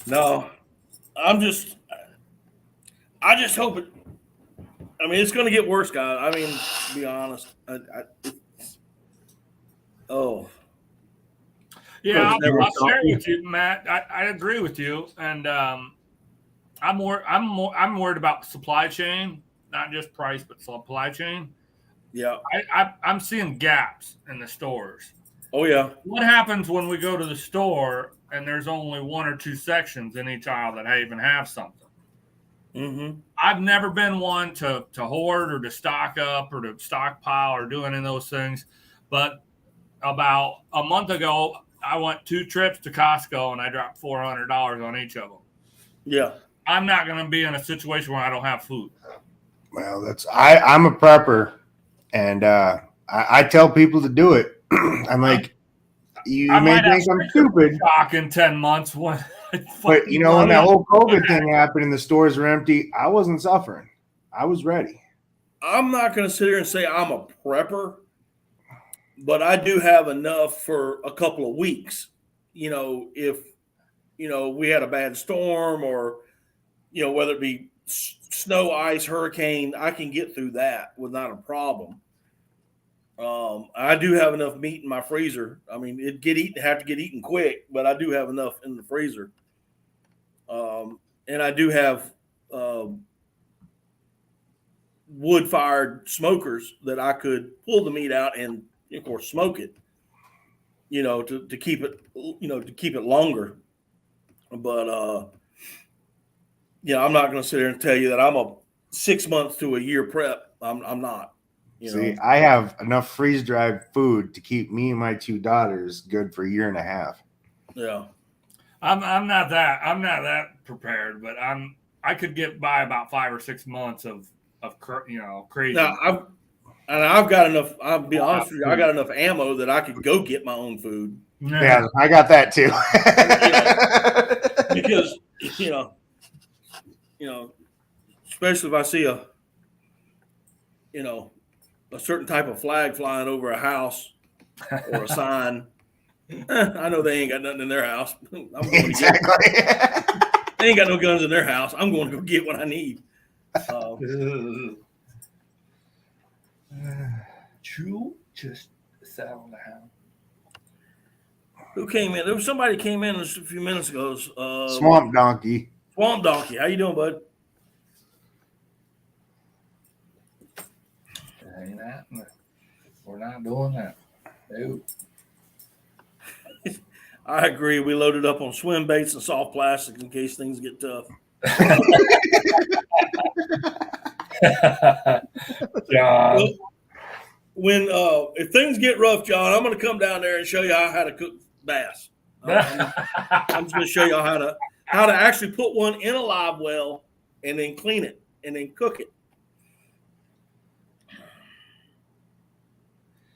No. I just hope it. I mean, it's going to get worse, guys. I mean, to be honest. Yeah, I'll share with you, Matt. I agree with you, and I'm worried about supply chain, not just price, but supply chain. Yeah. I'm seeing gaps in the stores. Oh yeah. What happens when we go to the store and there's only one or two sections in each aisle that even have something? Mm-hmm. I've never been one to hoard or to stock up or to stockpile or do any of those things. But about a month ago, I went 2 trips to Costco and I dropped $400 on each of them. Yeah. I'm not going to be in a situation where I don't have food. Well, I'm a prepper, and I tell people to do it. I'm like, you may think I'm stupid. Stock in 10 months. But you know, when that whole COVID thing happened and the stores were empty, I wasn't suffering. I was ready. I'm not going to sit here and say I'm a prepper, but I do have enough for a couple of weeks. You know, if, you know, we had a bad storm or, you know, whether it be snow, ice, hurricane, I can get through that without a problem. I do have enough meat in my freezer. I mean, have to get eaten quick, but I do have enough in the freezer. And I do have wood-fired smokers that I could pull the meat out and, of course, smoke it. You know, to keep it, you know, to keep it longer. But yeah, I'm not going to sit here and tell you that I'm a 6 months to a year prep. I'm not. See, I have enough freeze-dried food to keep me and my 2 daughters good for a year and a half. Yeah. I'm not that prepared, but I could get by about 5 or 6 months of crazy. Now I've got enough. I'll be honest with you, I got enough ammo that I could go get my own food. Yeah, I got that too. Because you know, especially if I see a certain type of flag flying over a house or a sign. I know they ain't got nothing in their house. I'm going exactly. They ain't got no guns in their house. I'm going to go get what I need. True, just the sound of the hound. Who came in? There was somebody came in just a few minutes ago. Swamp Donkey. Swamp Donkey. How you doing, bud? Ain't happening. We're not doing that. Nope. I agree. We loaded up on swim baits and soft plastics in case things get tough. John. When if things get rough, John, I'm going to come down there and show you how to cook bass. I'm just going to show you how to actually put one in a live well and then clean it and then cook it.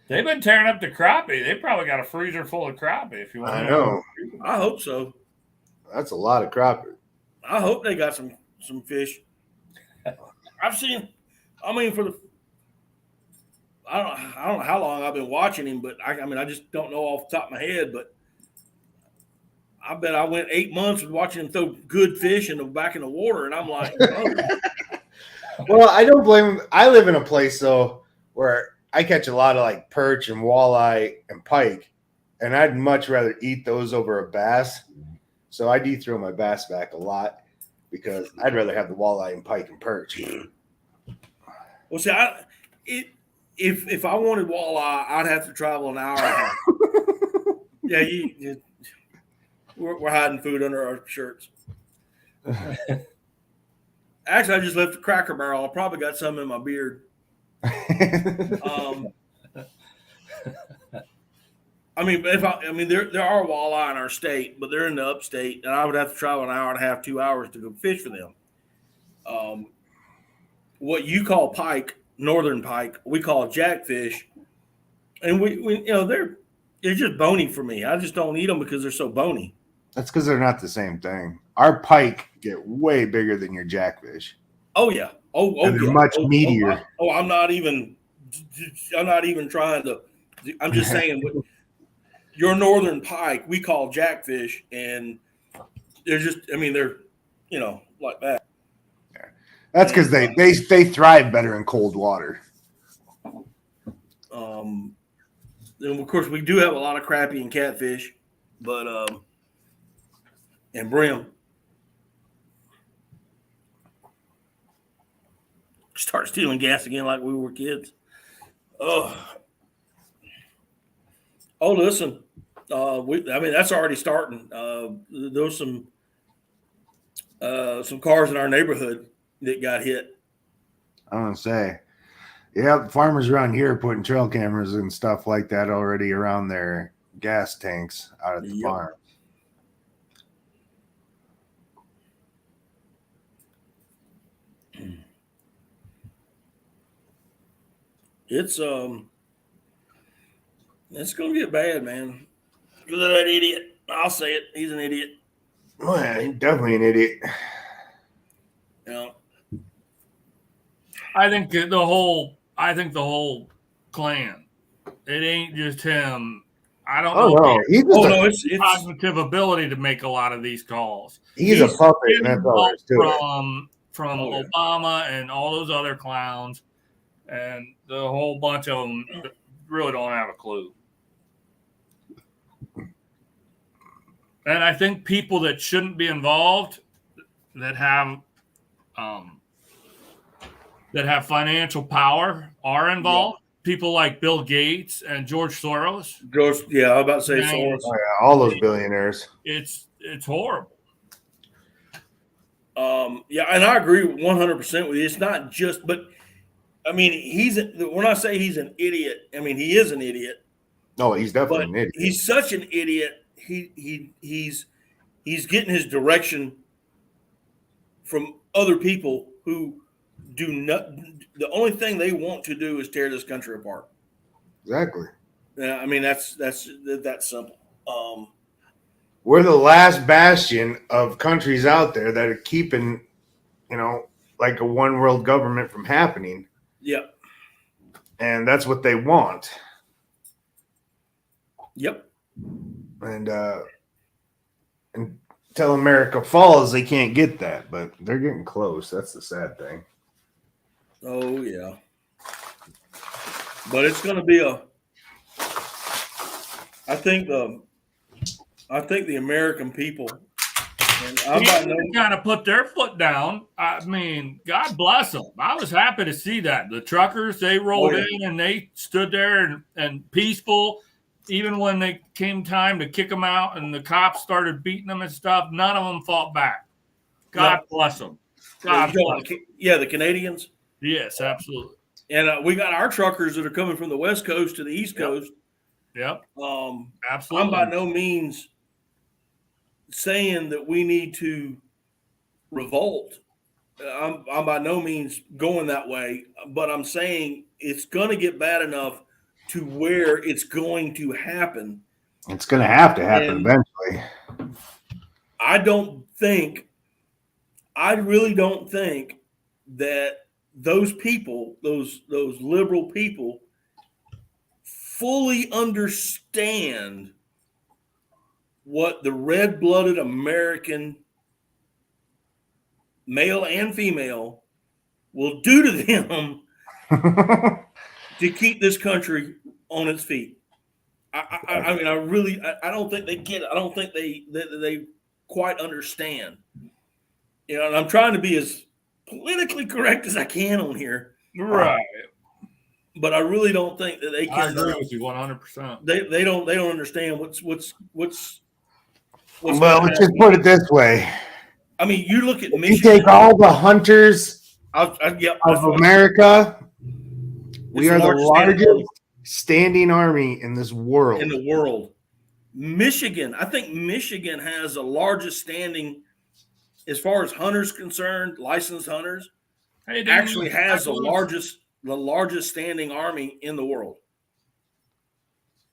They've been tearing up the crappie. They probably got a freezer full of crappie. If you want, I know. I hope so. That's a lot of crappie. I hope they got some fish. I've seen. I mean, I don't know how long I've been watching him, but I just don't know off the top of my head. But I bet I went 8 months with watching him throw good fish back in the water, and I'm like, oh. Well, I don't blame him. I live in a place though where I catch a lot of like perch and walleye and pike, and I'd much rather eat those over a bass. So I do throw my bass back a lot because I'd rather have the walleye and pike and perch. Well, see, If I wanted walleye, I'd have to travel an hour and a half. Yeah, we're hiding food under our shirts. Actually, I just left the Cracker Barrel. I probably got some in my beard. I mean, there are walleye in our state, but they're in the upstate, and I would have to travel an hour and a half, 2 hours to go fish for them. What you call pike, northern pike, we call jackfish, and we they're just bony for me. I just don't eat them because they're so bony. That's because they're not the same thing. Our pike get way bigger than your jackfish. Oh yeah. And they're much meatier. I'm not even trying to. I'm just saying. Your northern pike, we call jackfish, and they're just. I mean, they're like that. Yeah. That's because they thrive better in cold water. And of course, we do have a lot of crappie and catfish, but and brim. Start stealing gas again like we were kids. Oh, listen. That's already starting. There was some cars in our neighborhood that got hit. I want to say, yeah, farmers around here are putting trail cameras and stuff like that already around their gas tanks out at the farm. It's gonna get bad, man. Because of that idiot. I'll say it. He's an idiot. Oh, yeah, he's definitely an idiot. Yeah. I think the whole clan. It ain't just him. I don't know. No. It's cognitive ability to make a lot of these calls. He's a puppet, and that's all there's to it. From Obama and all those other clowns, and the whole bunch of them really don't have a clue. And I think people that shouldn't be involved, that have financial power, are involved. Yeah. People like Bill Gates and George Soros. I was about to say Soros. Oh, yeah, all those billionaires. It's horrible. And I agree 100% with you. It's not just, but I mean, when I say he's an idiot, I mean he is an idiot. No, he's definitely an idiot. He's such an idiot. He's getting his direction from other people who do not. The only thing they want to do is tear this country apart. Exactly. Yeah, I mean that's simple. We're the last bastion of countries out there that are keeping, like a one world government from happening. Yep. And that's what they want. Yep. And until America falls, they can't get that, but they're getting close. That's the sad thing. Oh yeah. But it's going to be I think the American people, and kind of put their foot down. I mean, God bless them. I was happy to see that. The truckers, they rolled in and they stood there and peaceful. Even when they came time to kick them out and the cops started beating them and stuff, none of them fought back. God bless them. God bless them. Yeah, the Canadians. Yes, absolutely. And we got our truckers that are coming from the West Coast to the East Coast. Yep. Absolutely. I'm by no means saying that we need to revolt. I'm by no means going that way, but I'm saying it's going to get bad enough to where it's going to happen. It's going to have to happen eventually. I really don't think that those people, those liberal people, fully understand what the red-blooded American, male and female, will do to them to keep this country on its feet. I don't think they get it. I don't think they quite understand. And I'm trying to be as politically correct as I can on here. Right. but I really don't think that they I can. agree with you 100%. They don't understand what's Well, gonna let's just happen. put it this way. I mean, you look at You Michigan. take all the hunters Yep, of America. We are the largest army standing army in this world. in the world. Michigan, I think Michigan has the largest standing as far as hunters concerned, licensed hunters. Hey, Actually has the largest standing army in the world.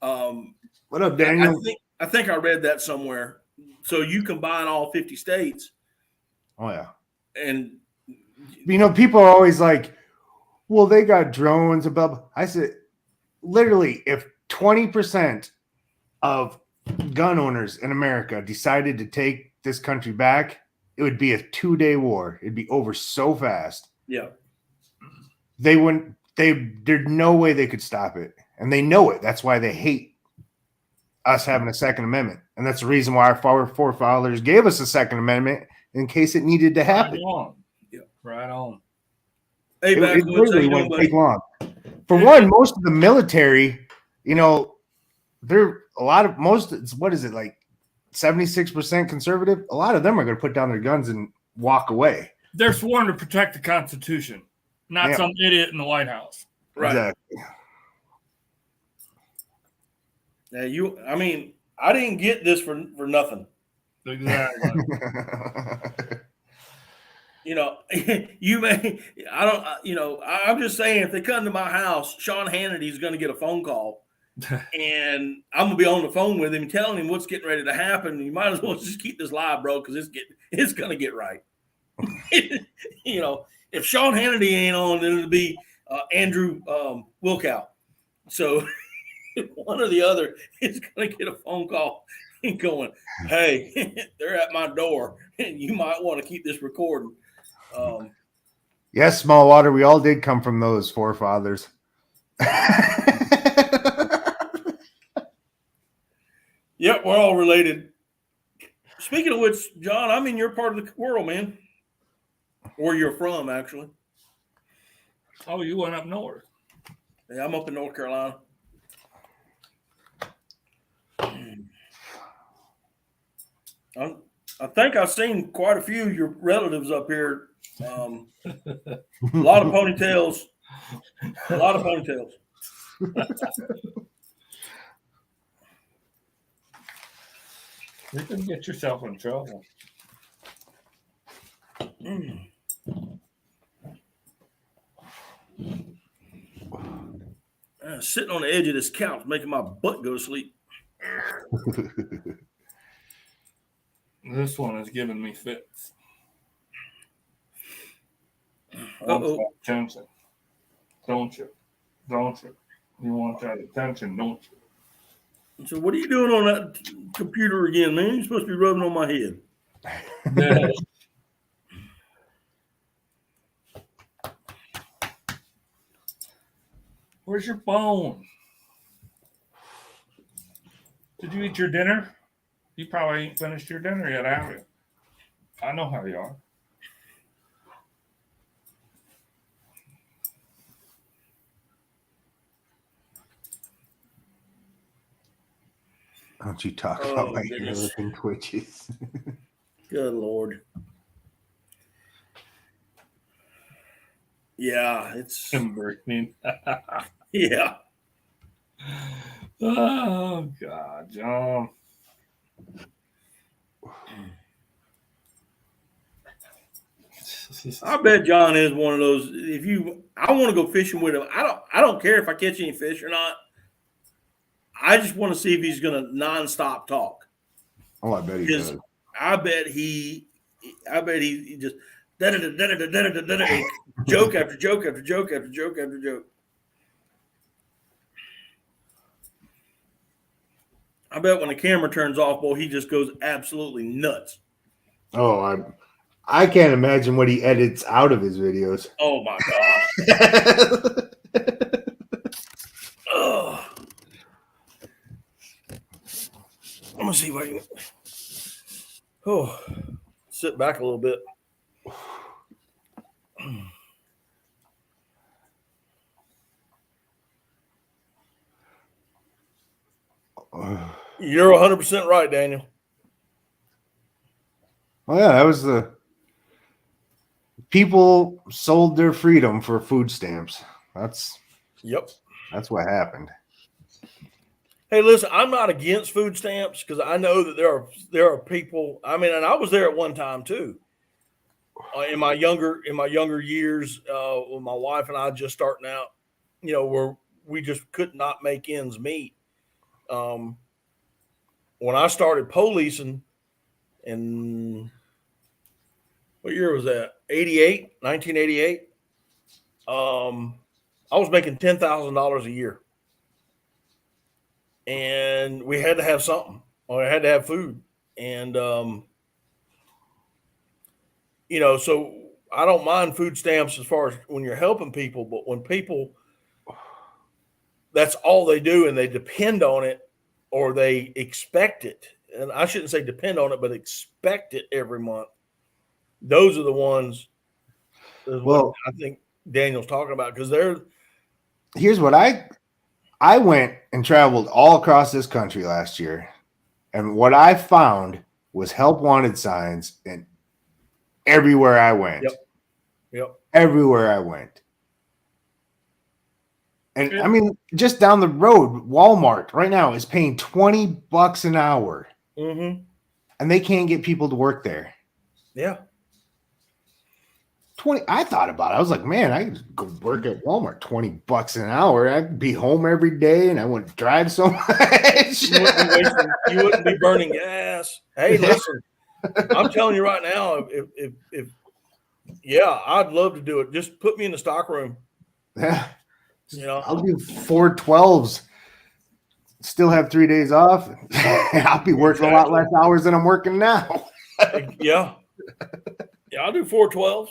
What up, Daniel? I think I read that somewhere. So you combine all 50 states. Oh yeah. And people are always like, well, they got drones above. I said, literally, if 20% of gun owners in America decided to take this country back, it would be a 2-day war. It'd be over so fast. Yeah. They wouldn't, there's no way they could stop it. And they know it. That's why they hate us having a Second Amendment. And that's the reason why our forefathers gave us a Second Amendment in case it needed to happen. Right on. Yeah, right on. Hey, it literally wouldn't take long. For one, most of the military, they're what is it, like 76% conservative? A lot of them are going to put down their guns and walk away. They're sworn to protect the Constitution, not some idiot in the White House. Right. Exactly. Yeah, I didn't get this for nothing. Exactly. I'm just saying, if they come to my house, Sean Hannity's going to get a phone call, and I'm going to be on the phone with him, telling him what's getting ready to happen. You might as well just keep this live, bro, because it's going to get right. If Sean Hannity ain't on, then it'll be Andrew Wilkow. So one or the other is going to get a phone call and going, hey, they're at my door, and you might want to keep this recording. Yes, small water. We all did come from those forefathers. Yep, we're all related. Speaking of which, John, I'm in your part of the world, man. Where you're from, actually. Oh, you went up north. Yeah, I'm up in North Carolina. I think I've seen quite a few of your relatives up here. A lot of ponytails. A lot of ponytails. You can get yourself in trouble. Sitting on the edge of this couch, making my butt go to sleep. This one is giving me fits. Attention. Don't you? You want that attention, don't you? So what are you doing on that computer again, man? You're supposed to be rubbing on my head. Yeah. Where's your phone? Did you eat your dinner? You probably ain't finished your dinner yet, have you? I know how you are. Don't you talk about my hair-looking twitches. Good Lord. Yeah, it's Embarrassing. yeah. Oh God, John. I bet John is one of those. I want to go fishing with him. I don't care if I catch any fish or not. I just want to see if he's going to nonstop talk. Oh, I bet he does. I bet he just joke after joke after joke after joke after joke. I bet when the camera turns off, boy, he just goes absolutely nuts. Oh, I can't imagine what he edits out of his videos. Oh my God. Oh. I'm gonna see if I can. Oh, sit back a little bit. You're 100% right, Daniel. Oh yeah, that was the people sold their freedom for food stamps. That's what happened. Hey, listen, I'm not against food stamps because I know that there are people. I mean, and I was there at one time too. In my younger years, when my wife and I just starting out, where we just could not make ends meet. When I started policing, in what year was that? 1988. I was making $10,000 a year, and we had to have something, or I had to have food, and so I don't mind food stamps as far as when you're helping people, but when people, that's all they do and they depend on it or they expect it. And I shouldn't say depend on it, but expect it every month. Those are the ones what I think Daniel's talking about, because here's what I went and traveled all across this country last year, and what I found was help wanted signs and everywhere I went. Yep. Everywhere I went. And I mean, just down the road, Walmart right now is paying $20 an hour. Mm-hmm. And they can't get people to work there. Yeah. 20. I thought about it. I was like, man, I could go work at Walmart, $20 an hour. I'd be home every day and I wouldn't drive so much. You wouldn't be burning gas. Hey, listen, I'm telling you right now, if I'd love to do it. Just put me in the stock room. Yeah. I'll do 412s. Still have 3 days off. I'll be working a lot less hours than I'm working now. Yeah, I'll do 412s.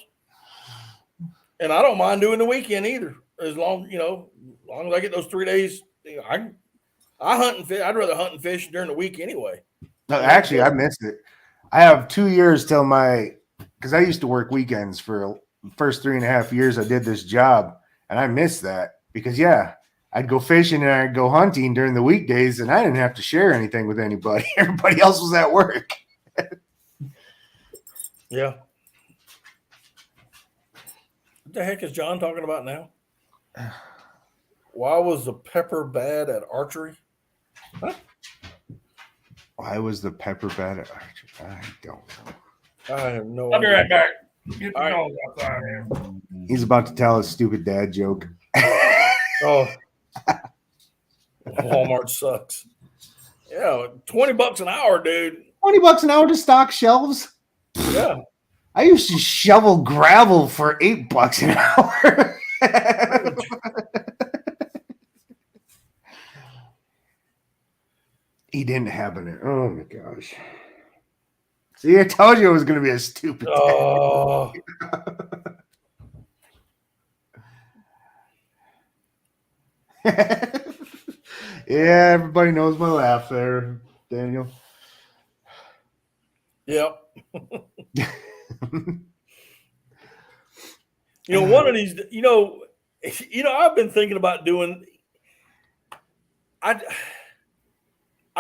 And I don't mind doing the weekend either. As long as I get those 3 days, I hunt and fish. I'd rather hunt and fish during the week anyway. No, actually, I missed it. I have 2 years till because I used to work weekends for the first 3.5 years I did this job, and I missed that because I'd go fishing and I'd go hunting during the weekdays, and I didn't have to share anything with anybody. Everybody else was at work. Yeah. What the heck is John talking about now? Why was the pepper bad at archery? Huh? Why was the pepper bad at archery? I don't know. I have no idea. I'll be right back. Get the dogs outside here. He's about to tell a stupid dad joke. Oh, Walmart sucks. Yeah, $20 an hour, dude. $20 an hour to stock shelves. Yeah. I used to shovel gravel for $8 an hour. He didn't happen it. Oh my gosh. See, I told you it was going to be a stupid. Oh. Yeah, everybody knows my laugh there, Daniel. Yep. One of these, I've been thinking about doing. I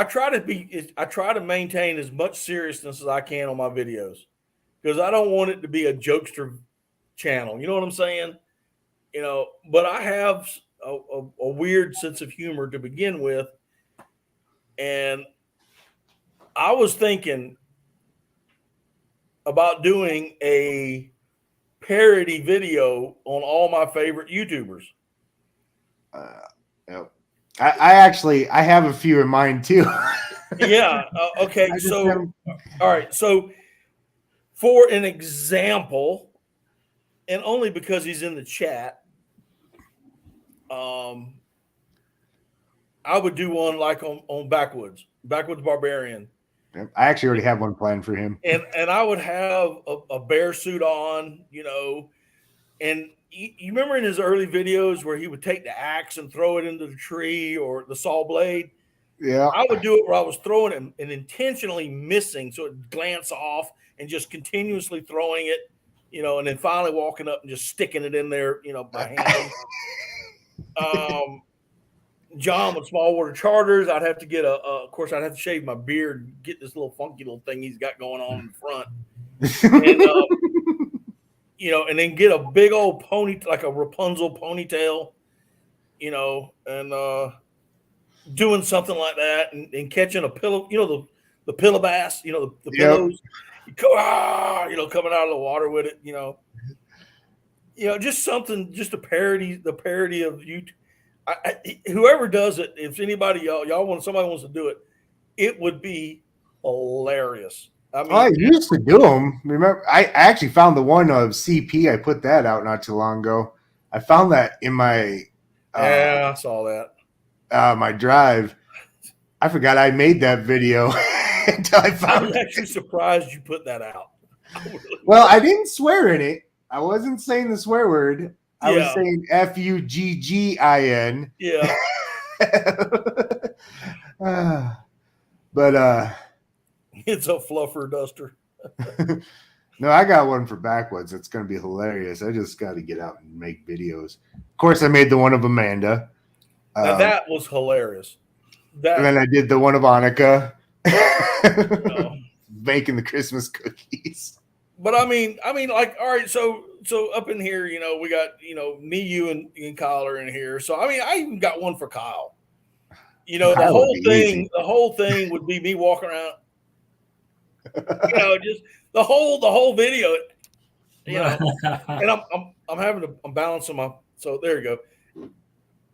try to maintain as much seriousness as I can on my videos because I don't want it to be a jokester channel. You know what I'm saying? But I have a weird sense of humor to begin with, and I was thinking about doing a parody video on all my favorite YouTubers. Yep. I have a few in mind too. Yeah. Okay. So, all right. So, for an example, and only because he's in the chat, I would do one like on Backwoods Barbarian. I actually already have one planned for him. And I would have a bear suit on, and you remember in his early videos where he would take the axe and throw it into the tree or the saw blade? Yeah. I would do it where I was throwing it and intentionally missing so it glance off and just continuously throwing it, and then finally walking up and just sticking it in there, by hand. John with Small Water Charters. I'd have to get of course, I'd have to shave my beard, and get this little funky little thing he's got going on in front, and and then get a big old pony, like a Rapunzel ponytail, and doing something like that, and catching a pillow, the pillow bass, the pillows, coming out of the water with it, just something, just the parody of you. Whoever does it, if anybody somebody wants to do it, it would be hilarious. I mean, I used to do them. Remember, I actually found the one of CP. I put that out not too long ago. I found that in my I saw that. My drive. I forgot I made that video until I found I'm actually surprised you put that out. Well, I didn't swear in it. I wasn't saying the swear word. I was saying FUGGIN. Yeah. But it's a fluffer duster. No, I got one for Backwoods. It's going to be hilarious. I just got to get out and make videos. Of course, I made the one of Amanda. Now that was hilarious. And then I did the one of Annika. Baking the Christmas cookies. But I mean, like, all right, so up in here, we got, me, you, and Kyle are in here. So I mean, I even got one for Kyle. The whole thing would be me walking around. Just the whole video. And I'm balancing my. So there you go.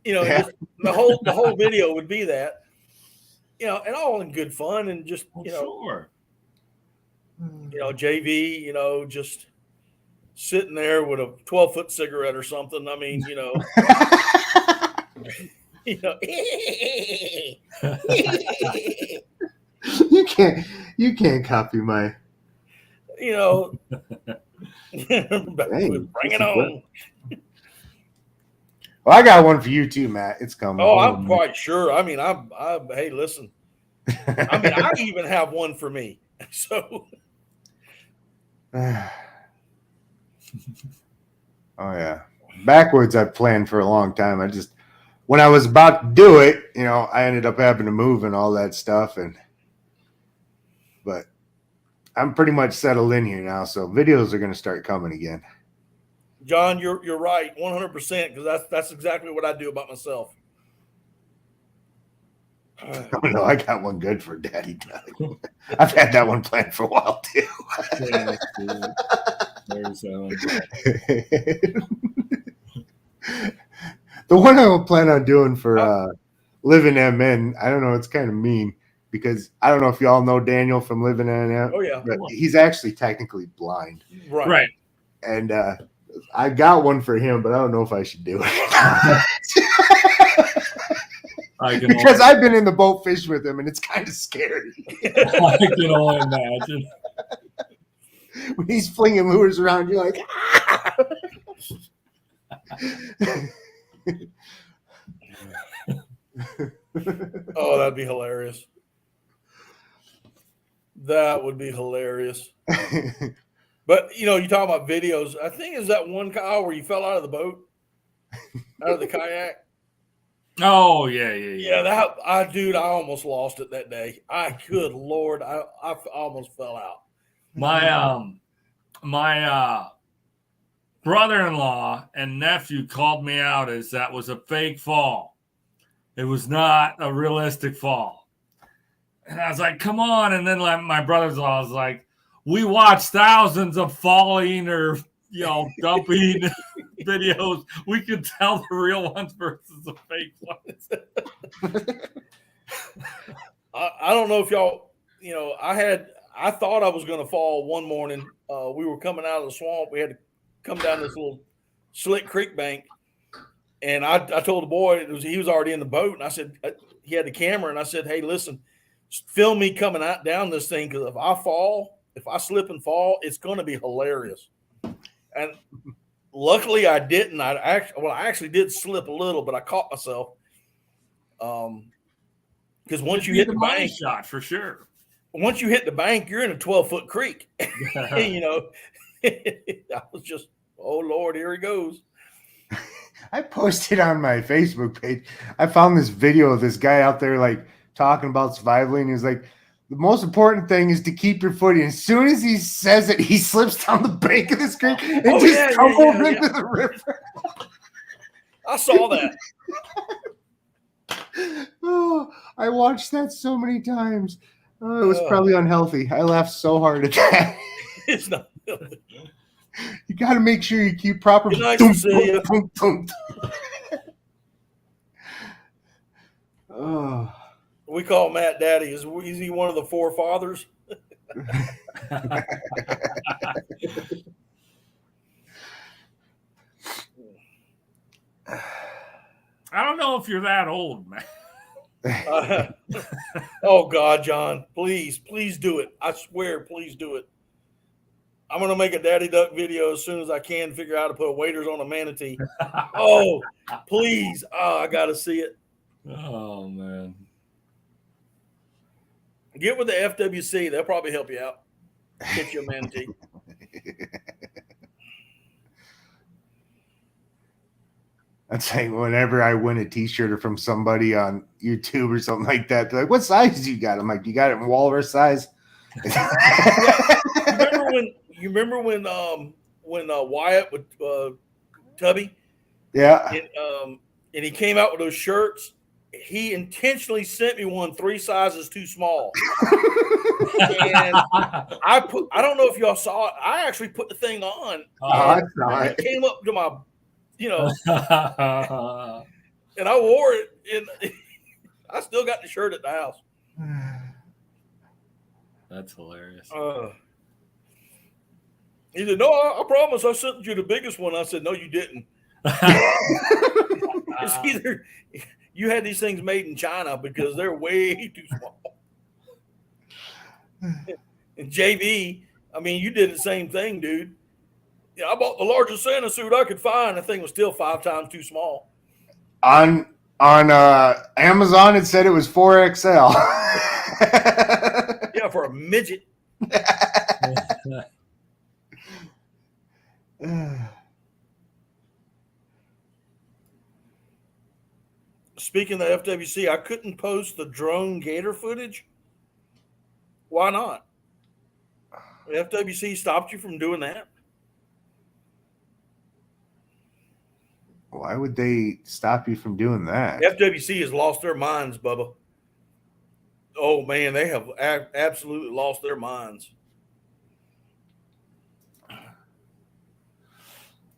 Just the whole video would be that. And all in good fun, and just sure. JV, just sitting there with a 12-foot cigarette or something. I mean, you can't copy my. Bring it on. Well, I got one for you too, Matt. It's coming. Oh, I'm quite sure. I mean, hey, listen. I mean, I even have one for me. So. Oh yeah, Backwards I've planned for a long time. When I was about to do it, I ended up having to move and all that stuff, but I'm pretty much settled in here now, so videos are going to start coming again. John, you're right, 100%, because that's exactly what I do about myself. I got one good for Daddy Doug. I've had that one planned for a while too. The one I plan on doing for Living MN, I don't know, it's kind of mean because I don't know if y'all know Daniel from Living MN. Oh yeah, but he's actually technically blind. Right. And I got one for him, but I don't know if I should do it. Because I've been in the boat fishing with him, and it's kind of scary. I can only imagine. When he's flinging lures around, you're like, ah! Oh, that'd be hilarious. That would be hilarious. But, you talk about videos. I think is that one, Kyle, where you fell out of the boat, out of the kayak. Oh, yeah. Yeah, I almost lost it that day. Good Lord, I almost fell out. My brother-in-law and nephew called me out as that was a fake fall. It was not a realistic fall. And I was like, come on. And then my brother-in-law was like, we watched thousands of falling or, dumping videos. We could tell the real ones versus the fake ones. I don't know if y'all, I thought I was going to fall one morning. We were coming out of the swamp. We had to come down this little slick creek bank. And I told the boy, he was already in the boat. And I said, he had the camera. And I said, hey, listen, film me coming out down this thing. Because if I slip and fall, it's going to be hilarious. And luckily I didn't. I actually did slip a little, but I caught myself. Because once you hit the bank, shot for sure. Once you hit the bank, you're in a 12-foot creek. I was just, oh Lord, here he goes. I posted on my Facebook page. I found this video of this guy out there like talking about surviving. He was like, the most important thing is to keep your footing. As soon as he says it, he slips down the bank of the screen and tumbles into the river. I saw that. Oh, I watched that so many times. Oh, it was probably unhealthy. I laughed so hard at that. It's not. You got to make sure you keep proper. Good night to see you. Oh. We call Matt Daddy. Is he one of the four fathers? I don't know if you're that old, man. Oh God, John, please do it. I swear, please do it. I'm gonna make a Daddy Duck video as soon as I can figure out how to put waders on a manatee. Oh, please! Oh, I gotta see it. Oh man, get with the FWC. They'll probably help you out. Get you a manatee. That's like whenever I win a T-shirt from somebody on YouTube or something like that, they're like, "What size do you got?" I'm like, "You got it in walrus size." You remember when Wyatt with Tubby? Yeah. And he came out with those shirts. He intentionally sent me one 3 sizes too small. And I don't know if y'all saw it. I actually put the thing on. It came up to my, and I wore it, and I still got the shirt at the house. That's hilarious. He said, "No, I promise I sent you the biggest one." I said, "No, you didn't." It's either you had these things made in China because they're way too small. And JV, I mean, you did the same thing, dude. Yeah, I bought the largest Santa suit I could find. The thing was still 5 times too small. On Amazon, it said it was 4XL. Yeah, for a midget. Speaking of FWC, I couldn't post the drone gator footage. Why not? FWC stopped you from doing that? Why would they stop you from doing that? FWC has lost their minds, Bubba. Oh, man, they have absolutely lost their minds.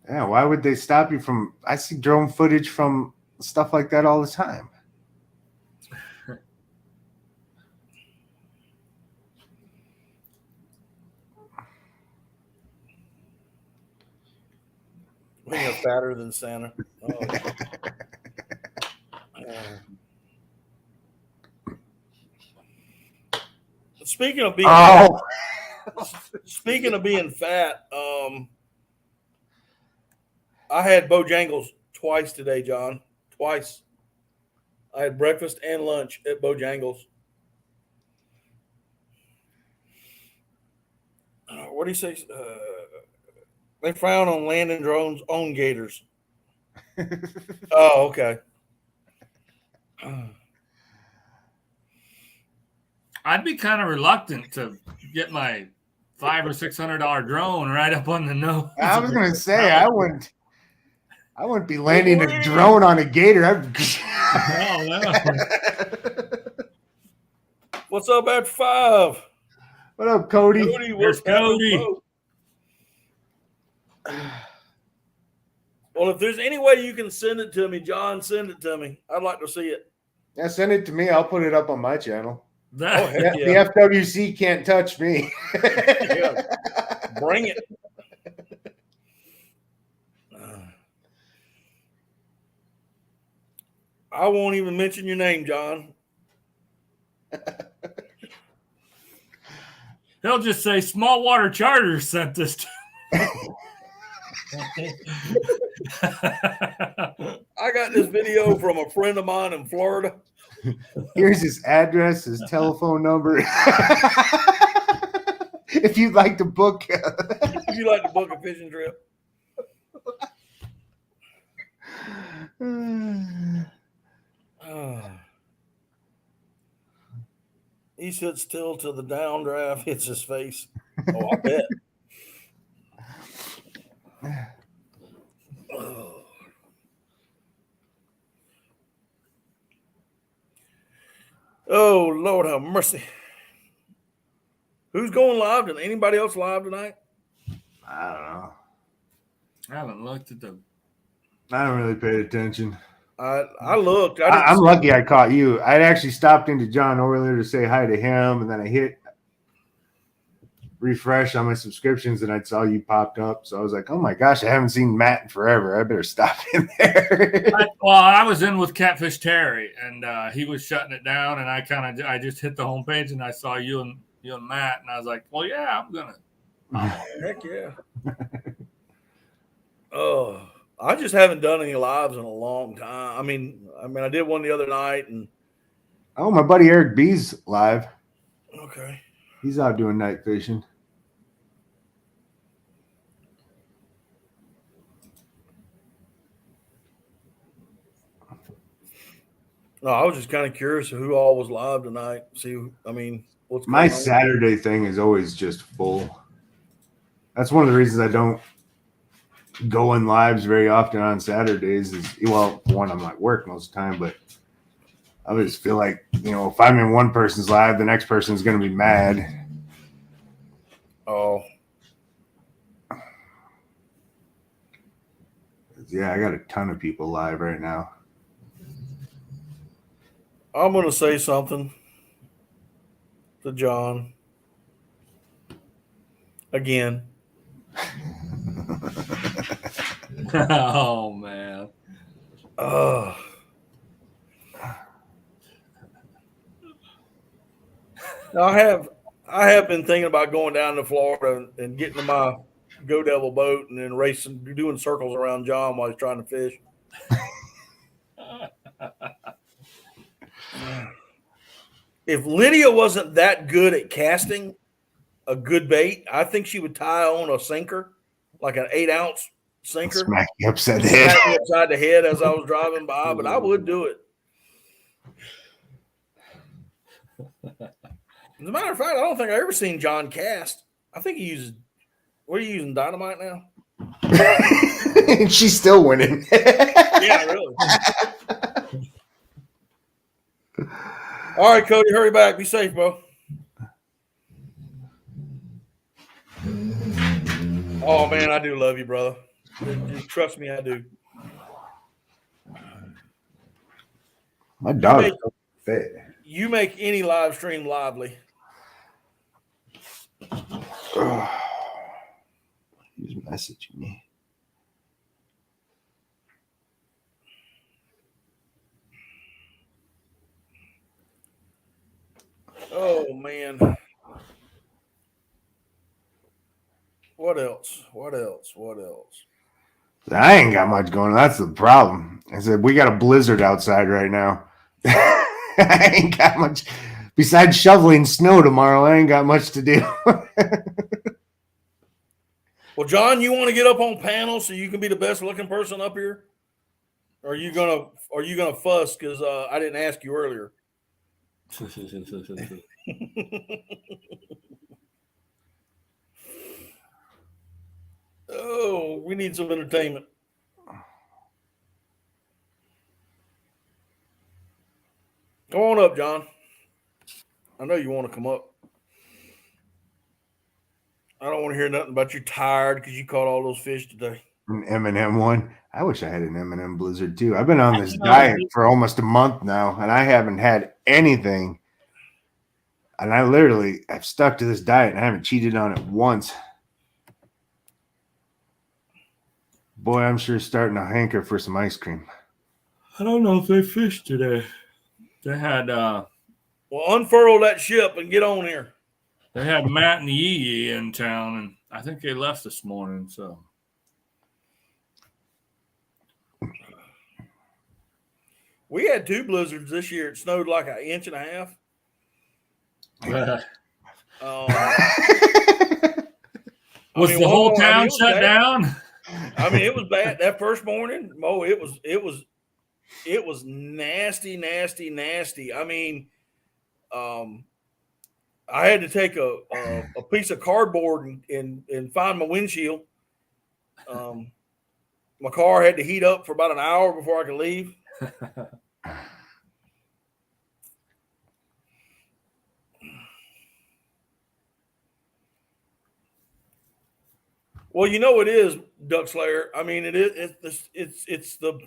Yeah, why would they stop you from? I see drone footage from stuff like that all the time. We are fatter than Santa. Oh. Speaking of being fat, I had Bojangles twice today, John. Twice. I had breakfast and lunch at Bojangles. What do you say? They frown on landing drones on gators. Oh, okay. I'd be kind of reluctant to get my $500 or $600 drone right up on the nose. I was going to say I wouldn't be landing a drone on a gator. Oh, no. What's up at 5? What up, Cody? Where's Cody? Well, if there's any way you can send it to me, John, send it to me. I'd like to see it. Yeah, send it to me. I'll put it up on my channel. Yeah. The FWC can't touch me. Yeah. Bring it. I won't even mention your name, John. They'll just say Small Water Charter sent this to I got this video from a friend of mine in Florida. Here's his address, his telephone number. If you'd like to book. If you'd like to book a fishing trip. He sits still till the downdraft hits his face. Oh, I bet. Oh, Lord have mercy. Who's going live? Did anybody else live tonight? I don't know. I haven't looked at the. I haven't really paid attention. I looked. I'm lucky I caught you. I'd actually stopped into John earlier to say hi to him, and then I hit refresh on my subscriptions, and I saw you popped up. So I was like, oh my gosh, I haven't seen Matt in forever. I better stop in there. I was in with Catfish Terry, and he was shutting it down, and I just hit the homepage, and I saw you and Matt, and I was like, well, yeah, I'm gonna. Heck yeah. Oh, I just haven't done any lives in a long time. I mean, I did one the other night, and oh, my buddy Eric B's live. Okay. He's out doing night fishing. No, I was just kind of curious who all was live tonight. See, what's my going on. Saturday thing is always just full. That's one of the reasons I don't go in lives very often on Saturdays. One, I'm at work most of the time, but I just feel like, if I'm in one person's live, the next person's going to be mad. Oh. Yeah, I got a ton of people live right now. I'm going to say something to John again. Oh, man. I have been thinking about going down to Florida and getting in my Go Devil boat and then racing, doing circles around John while he's trying to fish. If Lydia wasn't that good at casting a good bait, I think she would tie on a sinker, like an 8-ounce sinker. Smack you upside the head. Smack me upside the head as I was driving by, but I would do it. As a matter of fact, I don't think I've ever seen John cast. I think he uses. What are you using, dynamite now? She's still winning. Yeah, really. All right, Cody, hurry back. Be safe, bro. Oh, man, I do love you, brother. Just trust me, I do. My dog is so fit. You make any live stream lively. He's messaging me. Oh, man. What else? I ain't got much going on. That's the problem. I said, we got a blizzard outside right now. I ain't got much. Besides shoveling snow tomorrow, I ain't got much to do. Well, John, you want to get up on panel so you can be the best looking person up here? Or are you gonna fuss because I didn't ask you earlier? Oh, we need some entertainment. Come on up, John. I know you want to come up. I don't want to hear nothing about you tired because you caught all those fish today. An M&M one. I wish I had an M&M blizzard too. I've been on this diet for almost a month now, and I haven't had anything. And I've stuck to this diet, and I haven't cheated on it once. Boy, I'm sure starting to hanker for some ice cream. I don't know if they fished today. They had well, unfurl that ship and get on here. They had Matt and Yee in town, and I think they left this morning. So we had 2 blizzards this year. It snowed like 1.5 inches. Was the whole town shut down? I mean, it was bad that first morning. Mo, it was nasty, nasty, nasty. I mean, I had to take a piece of cardboard and find my windshield. My car had to heat up for about an hour before I could leave. Well, you know it is, Duck Slayer. I mean, it's the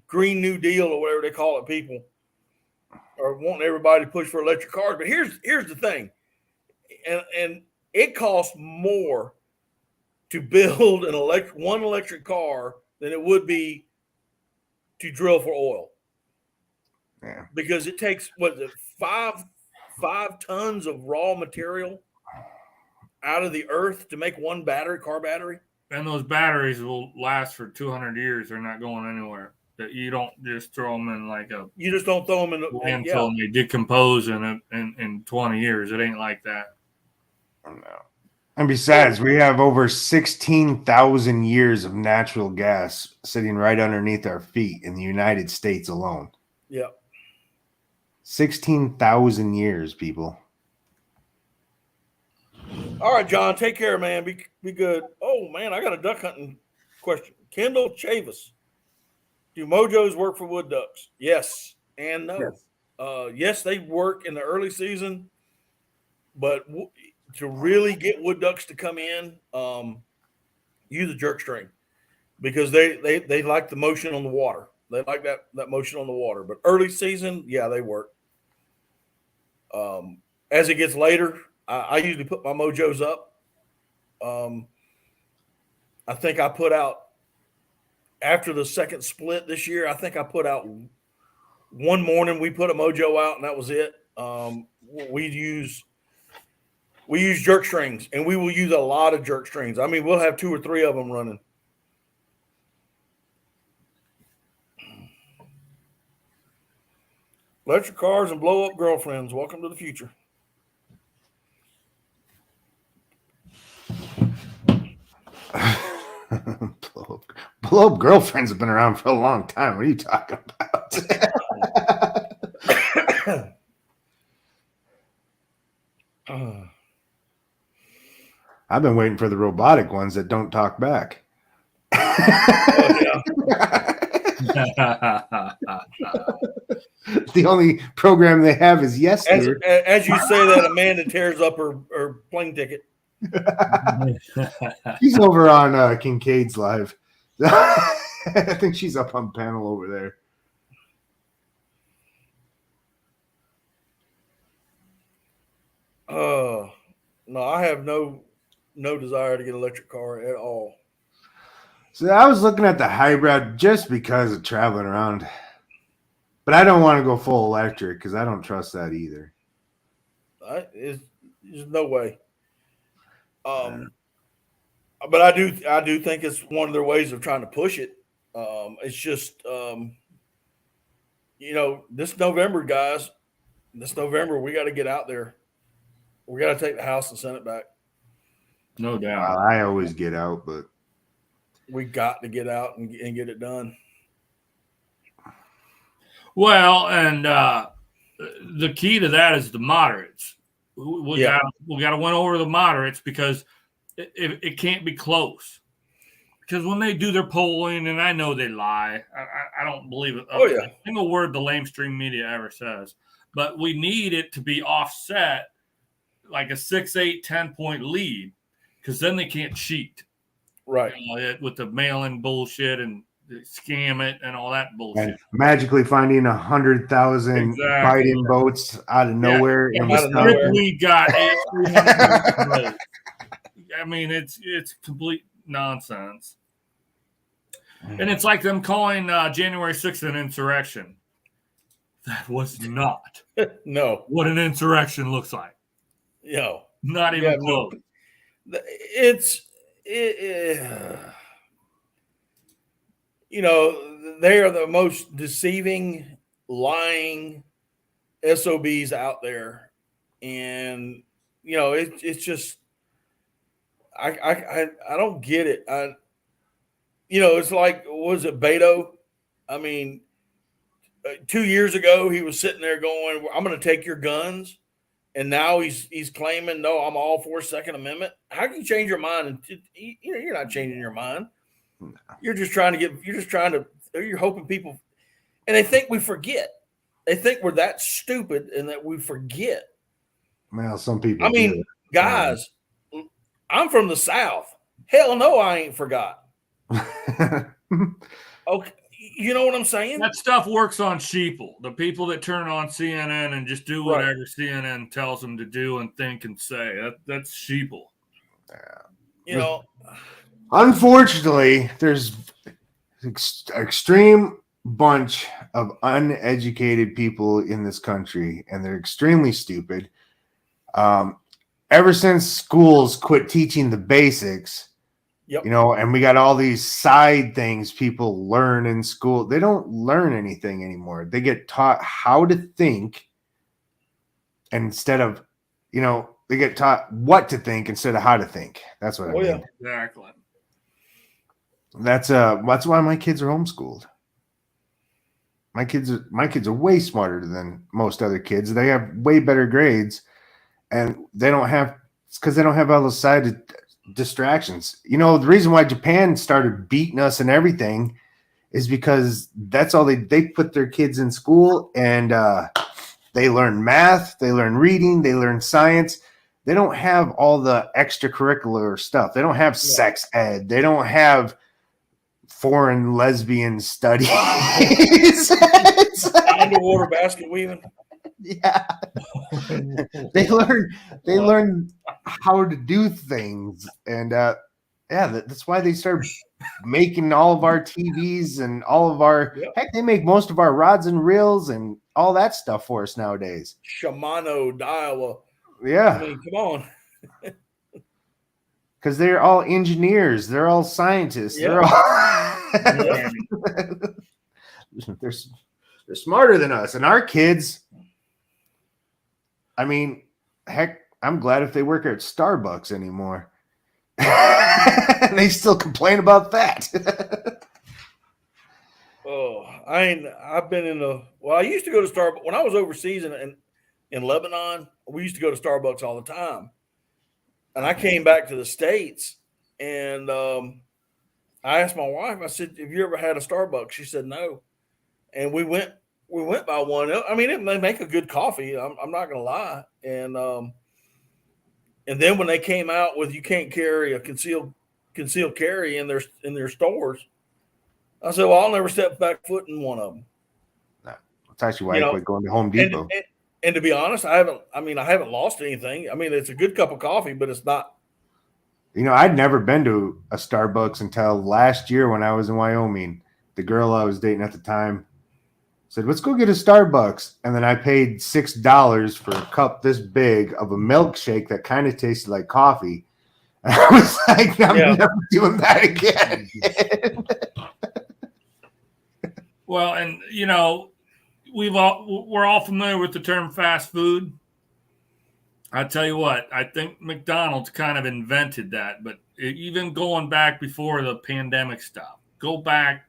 Green New Deal or whatever they call it. People are wanting everybody to push for electric cars, but here's the thing, and it costs more to build one electric car than it would be to drill for oil. Yeah. Because it takes five tons of raw material out of the earth to make one car battery. And those batteries will last for 200 years. They're not going anywhere. That you don't just throw them in you just don't throw them in landfill and they decompose in 20 years. It ain't like that. No. And besides, we have over 16,000 years of natural gas sitting right underneath our feet in the United States alone. Yeah. 16,000 years, people. All right, John, take care, man. Be good. Oh, man, I got a duck hunting question. Kendall Chavis. Do Mojos work for wood ducks? Yes and no. Yes. Yes, they work in the early season, but to really get wood ducks to come in, use a jerk string because they like the motion on the water. They like that motion on the water. But early season, yeah, they work. As it gets later, I usually put my Mojos up. I think I put out after the second split this year. I think I put out one morning. We put a Mojo out, and that was it. We use jerk strings, and we will use a lot of jerk strings. I mean, we'll have 2 or 3 of them running. Electric cars and blow up girlfriends. Welcome to the future. blow up girlfriends have been around for a long time. What are you talking about? I've been waiting for the robotic ones that don't talk back. Oh, yeah. The only program they have is yes. As you say that, Amanda tears up her plane ticket. She's over on Kincaid's live. I think she's up on panel over there. No, I have no desire to get an electric car at all. So I was looking at the hybrid just because of traveling around. But I don't want to go full electric because I don't trust that either. There's no way. But I do think it's one of their ways of trying to push it. It's just, this November, guys, we got to get out there. We got to take the House and Senate back. No doubt. I always get out, but we got to get out and get it done. Well, and the key to that is the moderates. We got to win over the moderates because it can't be close. Because when they do their polling, and I know they lie, I don't believe it. A single word the lamestream media ever says. But we need it to be offset like a 6, 8, 10-point lead because then they can't cheat. Right. With the mail-in bullshit and scam it and all that bullshit. And magically finding 100,000 Biden votes out of nowhere. We got 300 votes. I mean, it's complete nonsense. And it's like them calling January 6th an insurrection. That was not what an insurrection looks like. Not even close. They are the most deceiving, lying SOBs out there. And, it's just, I don't get it. It's like, was it Beto? I mean, 2 years ago he was sitting there going, "I'm going to take your guns," and now he's claiming, "No, I'm all for Second Amendment." How can you change your mind? And you're not changing your mind. No. You're hoping people, and they think we forget. They think we're that stupid and that we forget. Well, some people. I mean, guys, I'm from the South. Hell no, I ain't forgot. Okay, you know what I'm saying? That stuff works on sheeple, the people that turn on CNN and just do whatever CNN tells them to do and think and say. That's sheeple. Unfortunately, there's extreme bunch of uneducated people in this country, and they're extremely stupid. Ever since schools quit teaching the basics, and we got all these side things people learn in school. They don't learn anything anymore. They get taught how to think instead of, they get taught what to think instead of how to think. That's what I mean. Yeah, exactly. That's why my kids are homeschooled. My kids are way smarter than most other kids. They have way better grades, and it's because they don't have all those side distractions. The reason why Japan started beating us and everything is because that's all they put their kids in school, and they learn math, they learn reading, they learn science. They don't have all the extracurricular stuff. They don't have sex ed. They don't have foreign lesbian studies. Underwater basket weaving. Yeah. They learn how to do things, and that's why they start making all of our TVs and all of our heck, they make most of our rods and reels and all that stuff for us nowadays. Shimano, Daiwa. Yeah. I mean, come on. Because they're all engineers, they're all scientists, they're smarter than us. And our kids, I mean, heck, I'm glad if they work at Starbucks anymore. They still complain about that. I've been I used to go to Starbucks when I was overseas in Lebanon. We used to go to Starbucks all the time. And I came back to the States, and I asked my wife, I said, "Have you ever had a Starbucks?" She said, "No." And we went by one. I mean, they make a good coffee. I'm not going to lie. And then when they came out with, you can't carry a concealed carry in their stores, I said, "Well, I'll never step back foot in one of them." No, it's actually why I quit going to Home Depot. And to be honest, I haven't lost anything. I mean, it's a good cup of coffee, but it's not. I'd never been to a Starbucks until last year when I was in Wyoming. The girl I was dating at the time said, "Let's go get a Starbucks." And then I paid $6 for a cup this big of a milkshake that kind of tasted like coffee. And I was like, I'm never doing that again. Well, and we're all familiar with the term fast food. I tell you what, I think McDonald's kind of invented that, but even going back before the pandemic stuff, go back,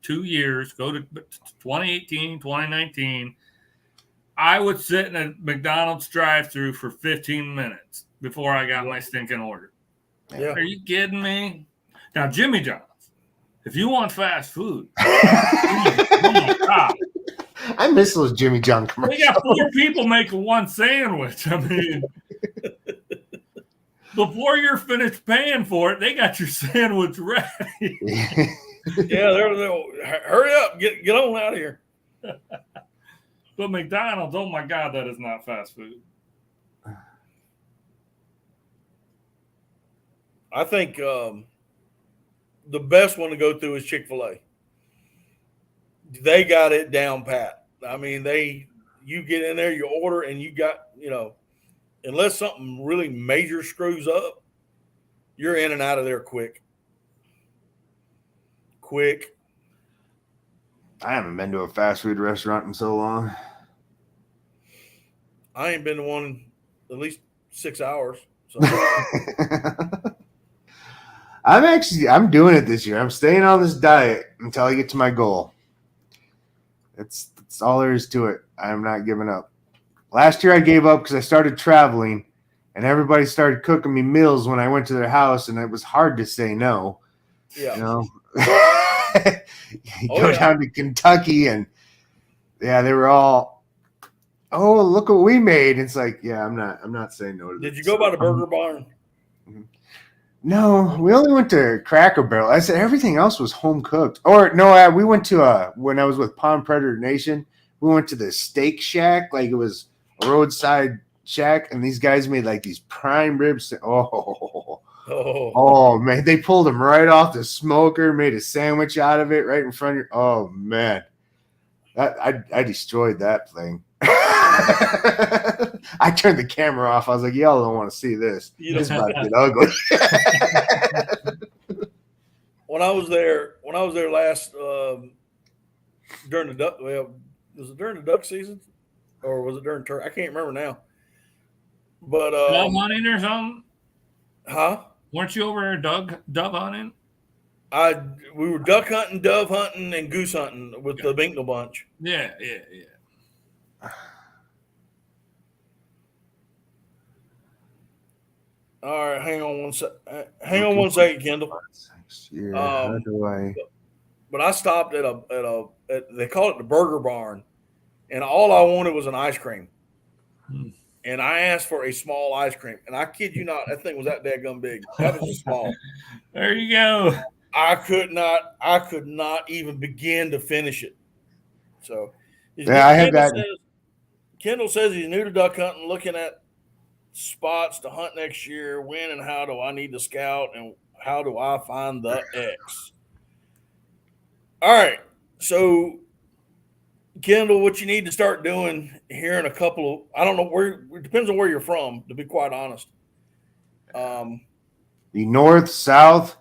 2 years, go to 2018, 2019, I would sit in a McDonald's drive-thru for 15 minutes before I got my stinking order. Yeah. Are you kidding me? Now, Jimmy John's, if you want fast food, I miss those Jimmy John commercials. They got 4 people making one sandwich. I mean, before you're finished paying for it, they got your sandwich ready. They're hurry up, get on out of here. But McDonald's, oh my God, that is not fast food. I think the best one to go through is Chick-fil-A. They got it down pat. I mean, you get in there, you order, and you got, unless something really major screws up, you're in and out of there quick. I haven't been to a fast food restaurant in so long. I ain't been to one at least 6 hours. So. I'm doing it this year. I'm staying on this diet until I get to my goal. That's all there is to it. I'm not giving up. Last year I gave up because I started traveling, and everybody started cooking me meals when I went to their house, and it was hard to say no. Yeah. You know, go down to Kentucky, and they were all, "Oh, look what we made." It's like, yeah, I'm not saying no to Did this. you go by the Burger Barn? No, we only went to Cracker Barrel. I said everything else was home cooked. Or no, we went to when I was with Pond Predator Nation, we went to the Steak Shack, like it was a roadside shack, and these guys made like these prime ribs. Oh man, they pulled them right off the smoker, made a sandwich out of it right in front of you. Oh man, I destroyed that thing. I turned the camera off. I was like, y'all don't want to see this. It's about to get ugly. When I was there last during the duck, was it during the duck season or was it during turkey? I can't remember now. But dove hunting or something? Huh? Weren't you over dove hunting? We were duck hunting, dove hunting, and goose hunting with the Binknell bunch. Yeah. All right, hang on one second, Kendall. Yeah, how do I? But I stopped at they call it the Burger Barn, and all I wanted was an ice cream. And I asked for a small ice cream, and I kid you not, that thing was that daggum big. That was just small. There you go. I could not even begin to finish it. So, I had that. Kendall says he's new to duck hunting, looking at spots to hunt next year. When and how do I need to scout, and how do I find the X? All right, so Kendall, what you need to start doing here in a couple of, I don't know where, it depends on where you're from, to be quite honest. The north, south,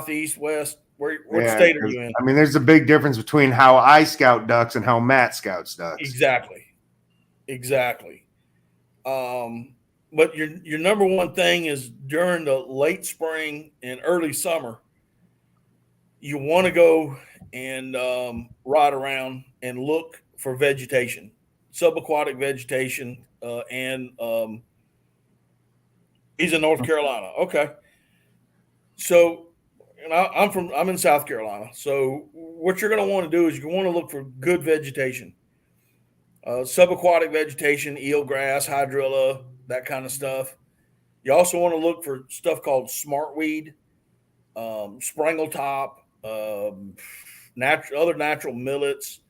east, west. What state are you in? I mean, there's a big difference between how I scout ducks and how Matt scouts ducks. Exactly. But your number one thing is during the late spring and early summer, you want to go and ride around and look for vegetation, subaquatic vegetation, and he's in North Carolina. Okay. So, and I'm in South Carolina. So what you're going to want to do is you want to look for good vegetation, subaquatic vegetation, eelgrass, hydrilla, that kind of stuff. You also want to look for stuff called smartweed, springletop, other natural millets.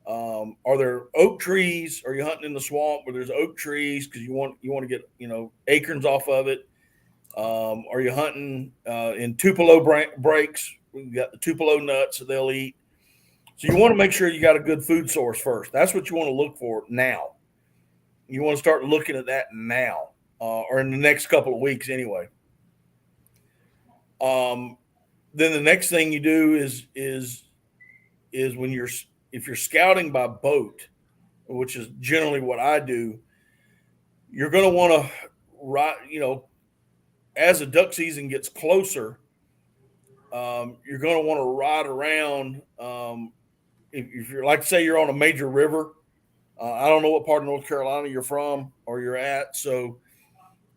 Are there oak trees? Are you hunting in the swamp where there's oak trees because you want to get acorns off of it? Are you hunting in Tupelo breaks? We've got the Tupelo nuts that they'll eat. So you want to make sure you got a good food source first. That's what you want to look for now. You want to start looking at that now, or in the next couple of weeks anyway. Then the next thing you do is when if you're scouting by boat, which is generally what I do, you're going to want to ride, as the duck season gets closer, you're going to want to ride around. If you're, like, say you're on a major river, I don't know what part of North Carolina you're from or you're at. So,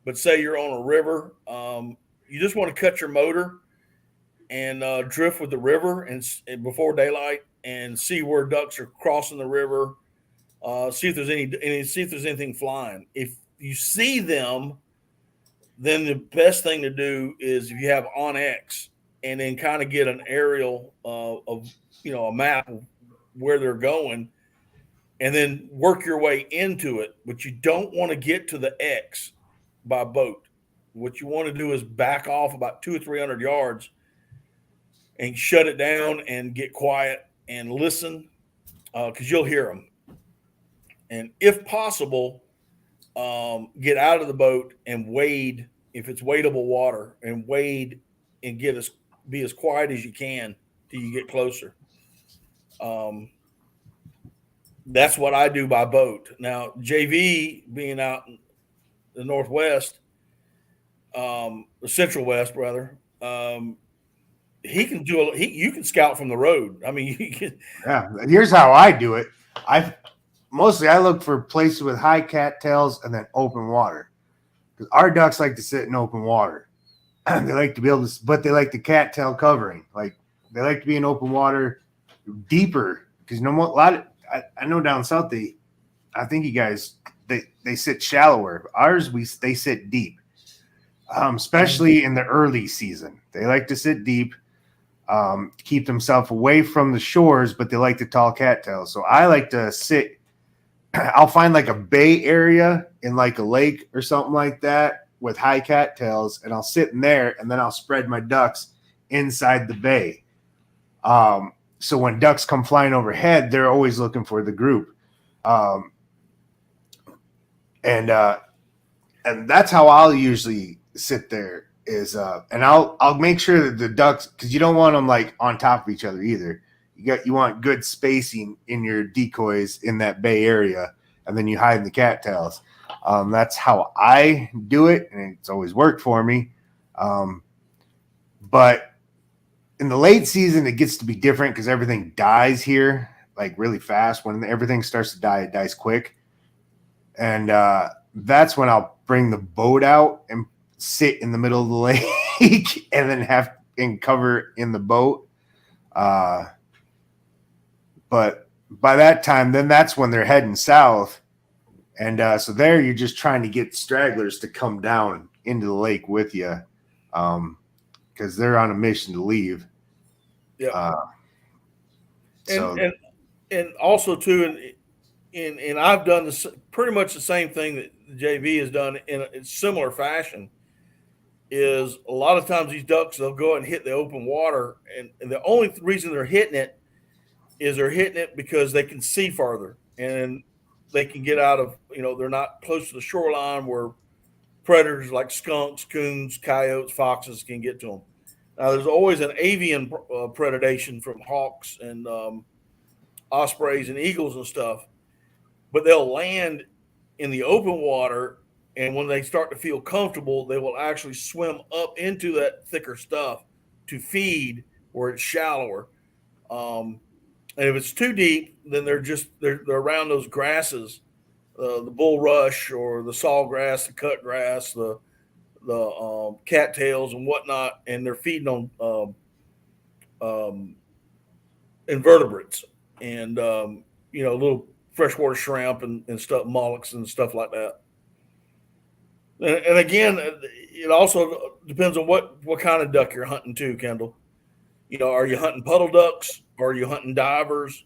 but say you're on a river, you just want to cut your motor and drift with the river and before daylight and see where ducks are crossing the river. See if there's anything flying. If you see them, then the best thing to do is if you have OnX and then kind of get an aerial of a map of where they're going, and then work your way into it. But you don't want to get to the X by boat. What you want to do is back off about 200 or 300 yards and shut it down and get quiet and listen, because you'll hear them. And if possible, get out of the boat and wade, if it's wadable water, and wade and be as quiet as you can till you get closer. That's what I do by boat. Now, JV being out in the Northwest, the Central West rather, he can do you can scout from the road. I mean, you can. Yeah. Here's how I do it. I look for places with high cattails and then open water. Because our ducks like to sit in open water. They like to be able to, but they like the cattail covering. Like they like to be in open water deeper. Because I know down south I think you guys they sit shallower. Ours they sit deep. Especially in the early season. They like to sit deep. Keep themselves away from the shores, but they like the tall cattails. So I like to sit. I'll find like a bay area in like a lake or something like that with high cattails, and I'll sit in there, and then I'll spread my ducks inside the bay. So when ducks come flying overhead, they're always looking for the group, and that's how I'll usually sit there. And I'll make sure that the ducks, because you don't want them like on top of each other either. You want good spacing in your decoys in that bay area, and then you hide in the cattails. That's how I do it, and it's always worked for me. But in the late season, it gets to be different because everything dies here like really fast. When everything starts to die, it dies quick, and that's when I'll bring the boat out and sit in the middle of the lake and then cover in the boat. But by that time, then that's when they're heading south. And so there you're just trying to get stragglers to come down into the lake with you because they're on a mission to leave. Yeah. And also too, and I've done this pretty much the same thing that JV has done in a similar fashion. Is a lot of times these ducks, they'll go and hit the open water, and the only reason they're hitting it is they're hitting it because they can see farther and they can get out of, they're not close to the shoreline where predators like skunks, coons, coyotes, foxes can get to them. Now, there's always an avian predation from hawks and ospreys and eagles and stuff, but they'll land in the open water. And when they start to feel comfortable, they will actually swim up into that thicker stuff to feed where it's shallower. And if it's too deep, then they're around those grasses, the bulrush or the sawgrass, the cut grass, the cattails and whatnot, and they're feeding on invertebrates and little freshwater shrimp and stuff, mollusks and stuff like that. And again, it also depends on what kind of duck you're hunting too, Kendall. Are you hunting puddle ducks? Or are you hunting divers?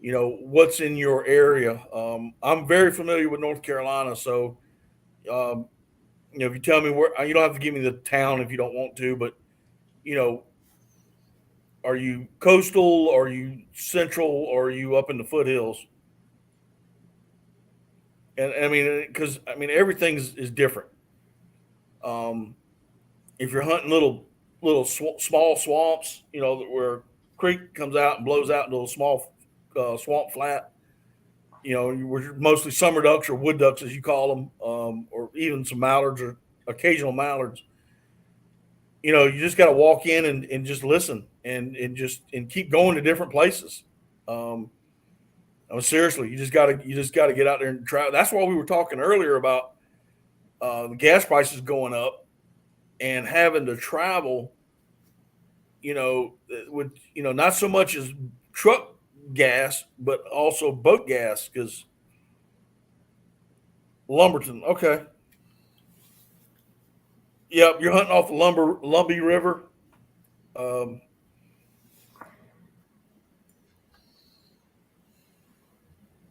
What's in your area? I'm very familiar with North Carolina, so if you tell me where, you don't have to give me the town if you don't want to, but are you coastal? Are you central? Or are you up in the foothills? And I mean, because everything is different. If you're hunting little small swamps, where creek comes out and blows out into a small swamp flat, we're mostly summer ducks or wood ducks as you call them, or even some mallards or occasional mallards. You just got to walk in and just listen and keep going to different places. Seriously, you just got to get out there and try. That's why we were talking earlier about the gas prices going up and having to travel. With not so much as truck gas, but also boat gas because Lumberton. Okay. Yep, you're hunting off the Lumbee River.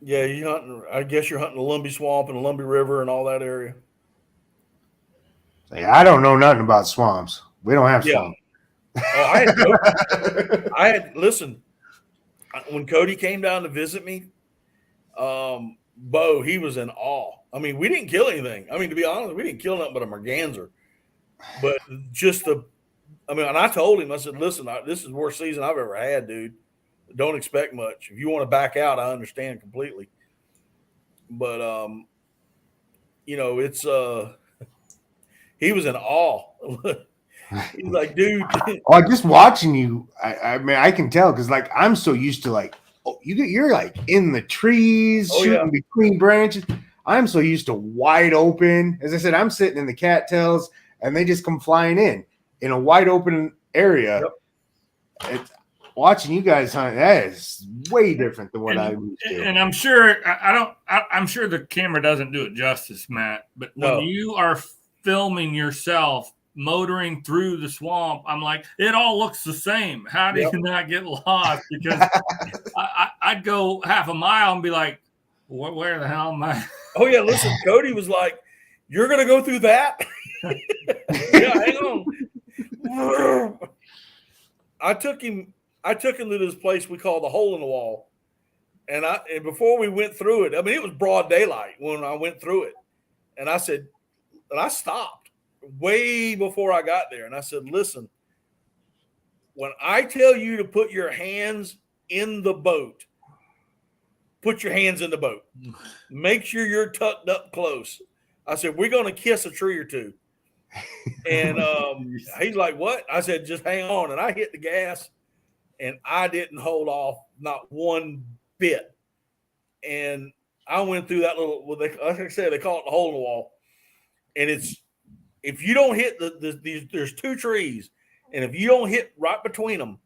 Yeah, I guess you're hunting the Lumbee Swamp and the Lumbee River and all that area. Yeah, I don't know nothing about swamps. We don't have swamps. Oh, listen, when Cody came down to visit me, Bo, he was in awe. We didn't kill anything. To be honest, we didn't kill nothing but a merganser. But just and I told him, I said, listen, this is the worst season I've ever had, dude. Don't expect much. If you want to back out, I understand completely. But it's he was in awe. He's like, dude. Oh, just watching you, I mean, I can tell because like I'm so used to like, oh, you're like in the trees, Oh, shooting yeah. between branches. I'm so used to wide open. As I said, I'm sitting in the cattails, and they just come flying in a wide open area. Yep. It's, watching you guys hunt, that is way different than what I used to. And I'm sure I'm sure the camera doesn't do it justice, Matt. But when No. you are filming yourself motoring through the swamp, I'm like, it all looks the same. How do Yep. you not get lost? Because I'd go half a mile and be like, where the hell am I? Oh yeah, listen, Cody was like, "You're gonna go through that?" Yeah, hang on. I took him to this place we call the Hole in the Wall, and before we went through it, I mean, it was broad daylight when I went through it, and I said, and I stopped way before I got there, and I said, "Listen, when I tell you to put your hands in the boat, put your hands in the boat. Make sure you're tucked up close." I said, "We're going to kiss a tree or two." And he's like, "What?" I said, "Just hang on." And I hit the gas, and I didn't hold off, not one bit. And I went through that little, like I said, they call it the hole in the wall. And it's, if you don't hit there's two trees, and if you don't hit right between them,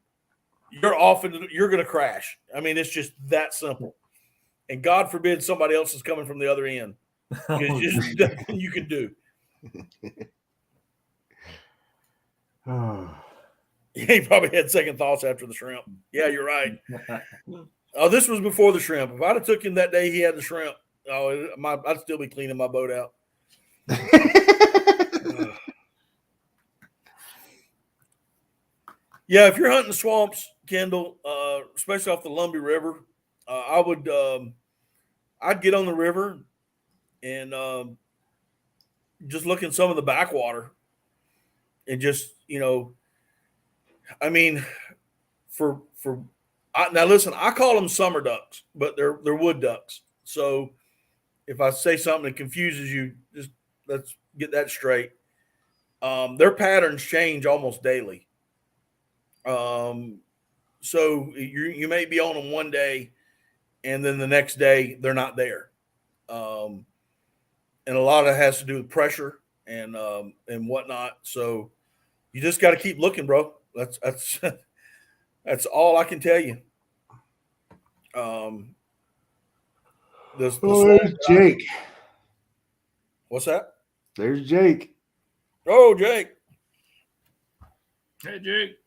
you're off and you're going to crash. I mean, it's just that simple. And God forbid somebody else is coming from the other end. It's just nothing you can do. He probably had second thoughts after the shrimp. Yeah, you're right. Oh, this was before the shrimp. If I'd have took him that day he had the shrimp, I'd still be cleaning my boat out. Yeah, if you're hunting the swamps, Kendall, especially off the Lumbee River, I'd get on the river and just look in some of the backwater and just, I mean, now listen, I call them summer ducks, but they're wood ducks. So if I say something that confuses you, just let's get that straight. Their patterns change almost daily. So you may be on them one day, and then the next day they're not there. And a lot of it has to do with pressure and whatnot. So you just got to keep looking, bro. That's that's all I can tell you. There's Jake. What's that? There's Jake. Oh, Jake. Hey, Jake.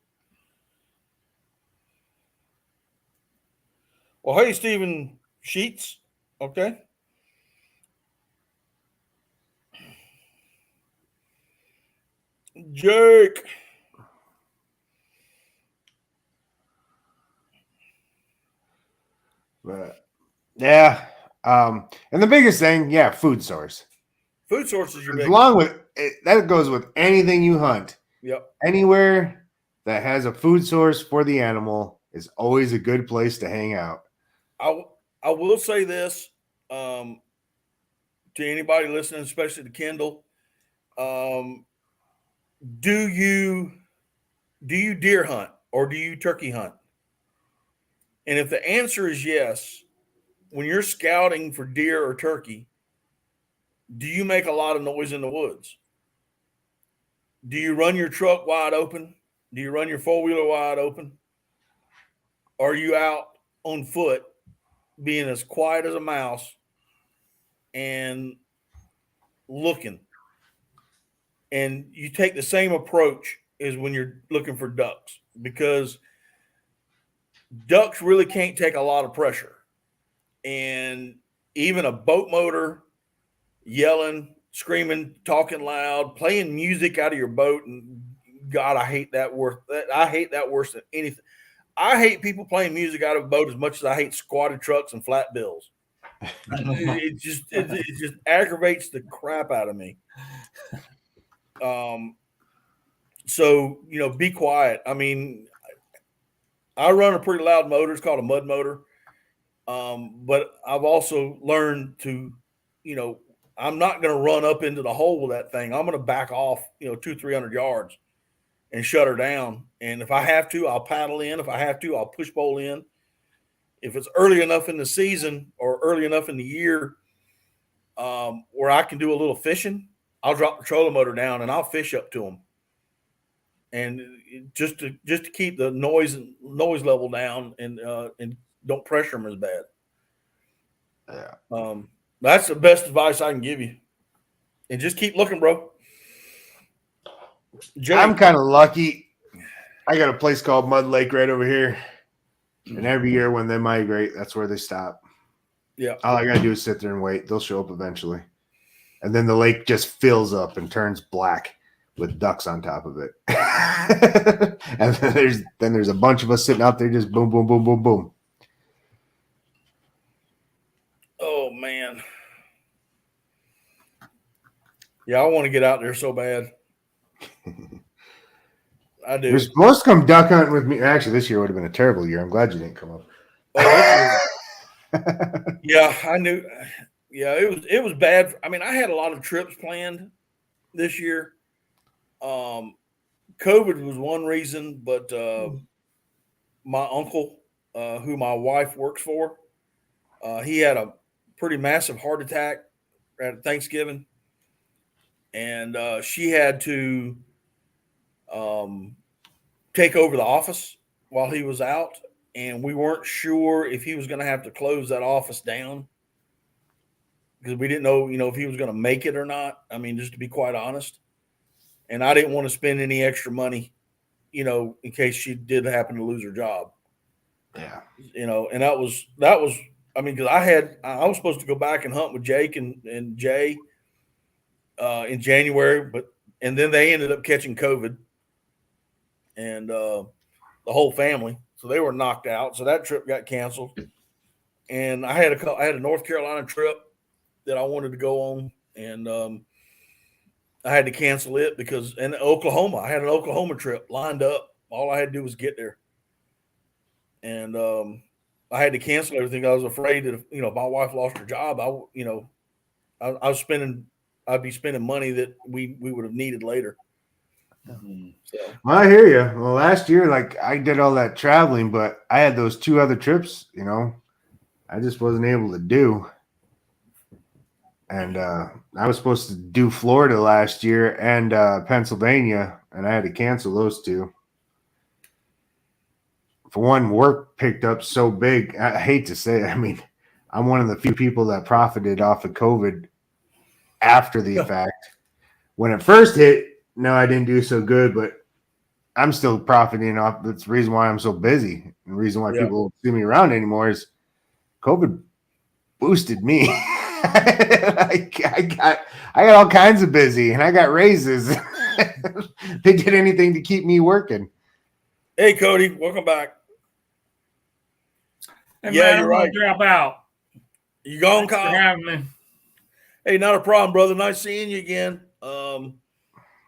Well, hey, Stephen Sheets. Okay. Jake. But yeah. And the biggest thing, food source. Food source is your big. Along with that goes with anything you hunt. Yep. Anywhere that has a food source for the animal is always a good place to hang out. I will say this to anybody listening, especially to Kendall. Do you deer hunt or do you turkey hunt? And if the answer is yes, when you're scouting for deer or turkey, do you make a lot of noise in the woods? Do you run your truck wide open? Do you run your four-wheeler wide open? Are you out on foot being as quiet as a mouse and looking? And you take the same approach as when you're looking for ducks, because ducks really can't take a lot of pressure. And even a boat motor yelling, screaming, talking loud, playing music out of your boat, and God, I hate that worse. I hate that worse than anything. I hate people playing music out of a boat as much as I hate squatted trucks and flat bills. It just aggravates the crap out of me. So, be quiet. I mean, I run a pretty loud motor. It's called a mud motor. But I've also learned to, I'm not going to run up into the hole with that thing. I'm going to back off, 200-300 yards and shut her down. And if I have to, I'll paddle in. If I have to, I'll push pole in. If it's early enough in the season or early enough in the year where I can do a little fishing, I'll drop the trolling motor down and I'll fish up to them. And just to keep the noise level down and don't pressure them as bad. Yeah. That's the best advice I can give you. And just keep looking, bro. Jay, I'm kind of lucky. I got a place called Mud Lake right over here. And every year when they migrate, that's where they stop. Yeah. All I got to do is sit there and wait. They'll show up eventually. And then the lake just fills up and turns black with ducks on top of it. And then there's a bunch of us sitting out there just boom, boom, boom, boom, boom. Oh, man. Yeah, I want to get out there so bad. I do. You're supposed to come duck hunting with me. Actually, this year would have been a terrible year. I'm glad you didn't come up. Yeah, I knew. Yeah, it was bad. I mean, I had a lot of trips planned this year. COVID was one reason, but my uncle, who my wife works for, he had a pretty massive heart attack at Thanksgiving, and she had to take over the office while he was out, and we weren't sure if he was going to have to close that office down because we didn't know, if he was going to make it or not. I mean, just to be quite honest. And I didn't want to spend any extra money, in case she did happen to lose her job. Yeah. And that was, I mean, because I was supposed to go back and hunt with Jake and Jay in January, and then they ended up catching COVID and the whole family. So they were knocked out. So that trip got canceled. And I had a North Carolina trip that I wanted to go on. And I had to cancel it and Oklahoma. I had an Oklahoma trip lined up. All I had to do was get there. And I had to cancel everything. I was afraid that if my wife lost her job, I'd be spending money that we would have needed later. So. Well, I hear you. Well, last year, I did all that traveling, but I had those 2 other trips, I just wasn't able to do. And I was supposed to do Florida last year and Pennsylvania, and I had to cancel those 2. For one, work picked up so big. I hate to say it. I mean, I'm one of the few people that profited off of COVID after the fact. When it first hit, no, I didn't do so good, but I'm still profiting off. That's the reason why I'm so busy. And the reason why people don't see me around anymore is COVID boosted me. I got all kinds of busy, and I got raises. They did anything to keep me working. Hey, Cody, welcome back. Hey, man, you're right. Drop out. You gone, Kyle? For having me. Hey, not a problem, brother. Nice seeing you again.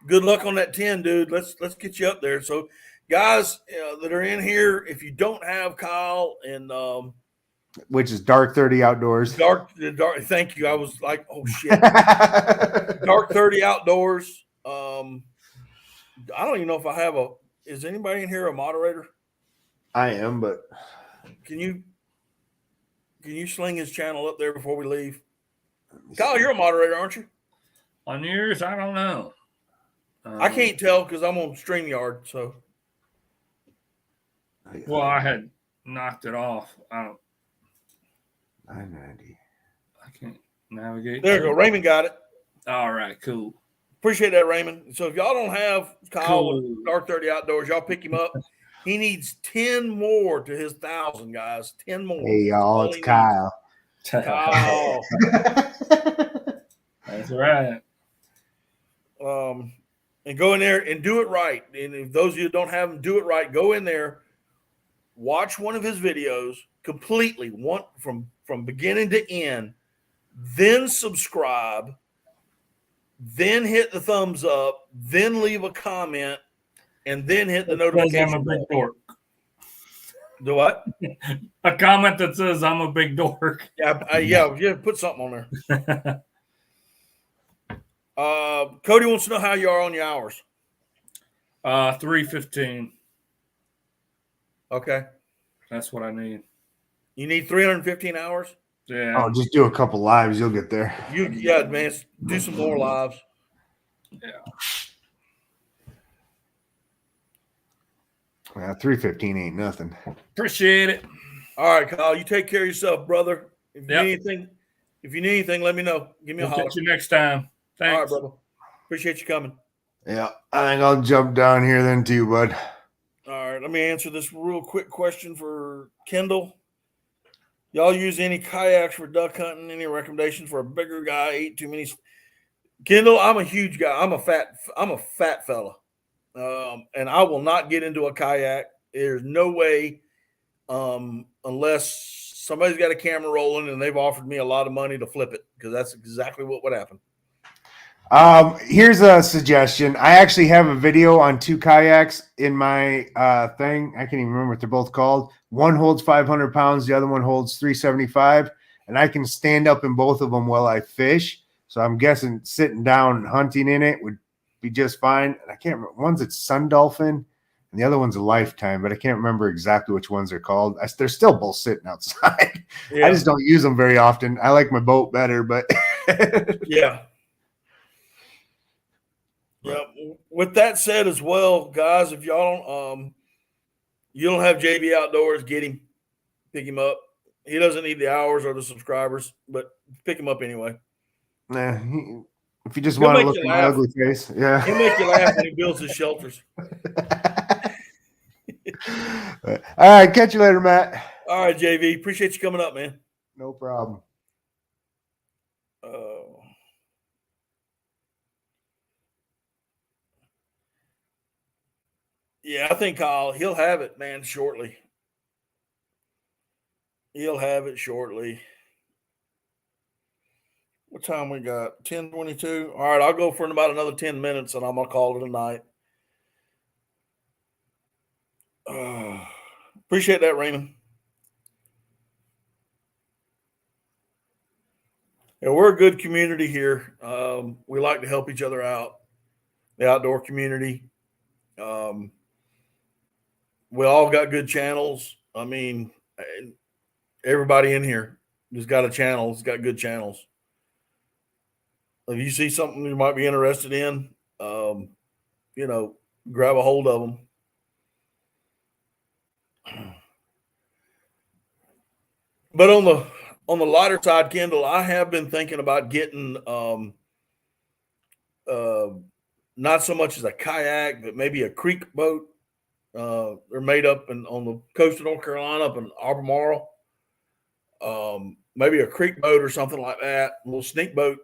Good luck on that 10, dude. Let's get you up there. So, guys that are in here, if you don't have Kyle and which is Dark 30 Outdoors. Dark. Thank you. I was like, oh shit. Dark 30 Outdoors. I don't even know if I have is anybody in here a moderator? I am, but can you sling his channel up there before we leave? Kyle, you're a moderator, aren't you? On yours, I don't know. I can't tell because I'm on StreamYard. So, well, I had knocked it off. 990. I can't navigate. There you go. Raymond got it. All right, cool. Appreciate that, Raymond. So if y'all don't have Kyle Cool. Dark 30 Outdoors, y'all pick him up. He needs 10 more to his 1,000, guys. 10 more. Hey, y'all, it's Kyle. Kyle. That's right. And go in there and do it right. And if those of you who don't have him, do it right. Go in there, watch one of his videos completely, from beginning to end, then subscribe, then hit the thumbs up, then leave a comment, and then hit the notification I'm a big dork. Do what? A comment that says I'm a big dork. Yeah, put something on there. Cody wants to know how you are on your hours. 315. Okay. That's what I need. You need 315 hours? Yeah. Oh, just do a couple lives. You'll get there. Yeah, man. Do some more lives. Yeah. 315 ain't nothing. Appreciate it. All right, Kyle. You take care of yourself, brother. If you Yep. need anything, let me know. Give me a We'll holler. catch you next time. Thanks. All right, brother. Appreciate you coming. Yeah, I think I'll jump down here then too, bud. All right, let me answer this real quick question for Kendall. Y'all use any kayaks for duck hunting? Any recommendations for a bigger guy? Eat too many. Kendall, I'm a huge guy. I'm a fat fella, and I will not get into a kayak. There's no way, unless somebody's got a camera rolling and they've offered me a lot of money to flip it, because that's exactly what would happen. Here's a suggestion. I actually have a video on 2 kayaks in my thing. I can't even remember what they're both called. One holds 500 pounds. The other one holds 375. And I can stand up in both of them while I fish. So I'm guessing sitting down and hunting in it would be just fine. And I can't remember. One's at Sun Dolphin and the other one's a Lifetime, but I can't remember exactly which ones they're called. They're still both sitting outside. Yeah. I just don't use them very often. I like my boat better, but yeah. Yeah. With that said, as well, guys, if y'all don't, you don't have JB Outdoors, get him, pick him up. He doesn't need the hours or the subscribers, but pick him up anyway. Nah, if you just want to look at my ugly face, yeah, he'll make you laugh when he builds his shelters. All right, catch you later, Matt. All right, JV, appreciate you coming up, man. No problem. Yeah, I think Kyle, he'll have it, man, shortly. He'll have it shortly. What time we got? 10:22. All right, I'll go for about another 10 minutes, and I'm gonna call it a night. Appreciate that, Raymond. Yeah, we're a good community here. We like to help each other out. The outdoor community. We all got good channels. I mean, everybody in here has got a channel. It's got good channels. If you see something you might be interested in, grab a hold of them. But on the lighter side, Kendall, I have been thinking about getting not so much as a kayak, but maybe a creek boat. They're made up on the coast of North Carolina, up in Albemarle. Maybe a creek boat or something like that, a little sneak boat,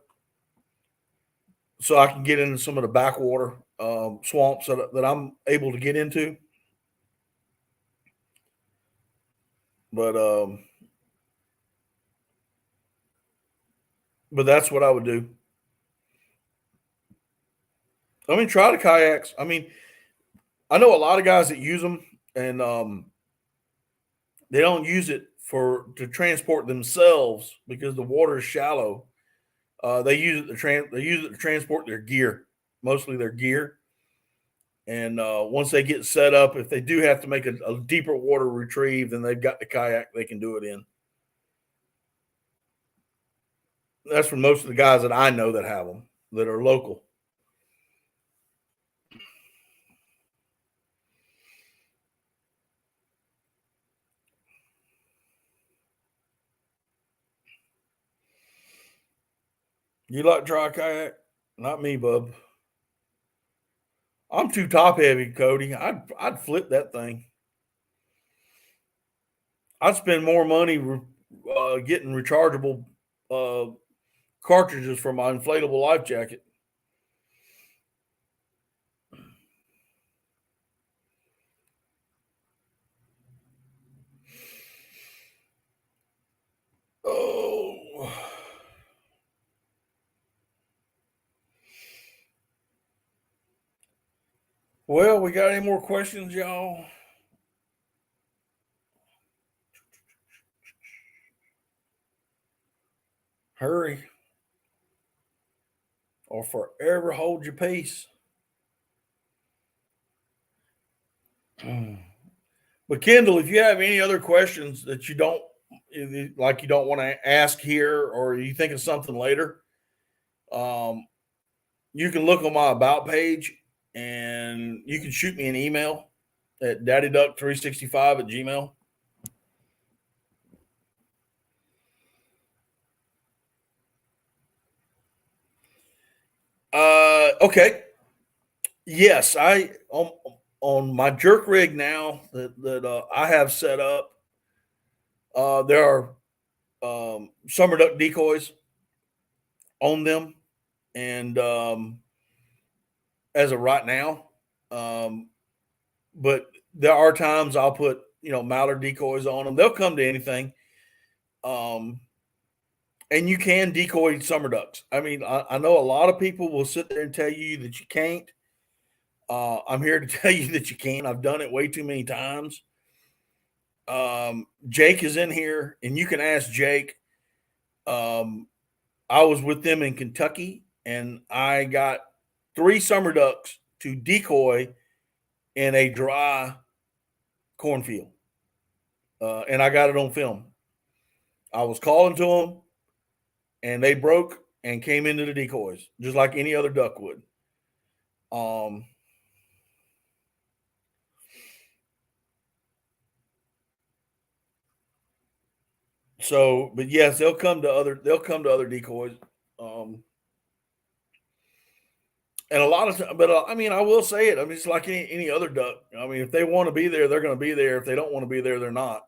so I can get into some of the backwater swamps that I'm able to get into. But that's what I would do. I mean, try the kayaks. I mean, I know a lot of guys that use them, and they don't use it to transport themselves because the water is shallow. They use it to transport their gear, mostly their gear. And once they get set up, if they do have to make a deeper water retrieve, then they've got the kayak they can do it in. That's for most of the guys that I know that have them, that are local. You like dry kayak? Not me, bub. I'm too top heavy, Cody. I'd flip that thing. I'd spend more money getting rechargeable cartridges for my inflatable life jacket. Oh. Well, we got any more questions, y'all? Hurry. Or forever hold your peace. But Kendall, if you have any other questions that you don't want to ask here, or you think of something later, you can look on my about page, and you can shoot me an email at daddyduck365@gmail. Okay. Yes, I on my jerk rig now that I have set up. There are summer duck decoys on them, and as of right now, but there are times I'll put mallard decoys on them. They'll come to anything, and you can decoy summer ducks. I mean, I know a lot of people will sit there and tell you that you can't. I'm here to tell you that you can. I've done it way too many times. Jake is in here, and you can ask Jake. I was with them in Kentucky, and I got 3 summer ducks to decoy in a dry cornfield, and I got it on film. I was calling to them, and they broke and came into the decoys just like any other duck would. So, but yes, they'll come to other decoys. And a lot of times, but I mean, I will say it. I mean, it's like any other duck. I mean, if they want to be there, they're going to be there. If they don't want to be there, they're not.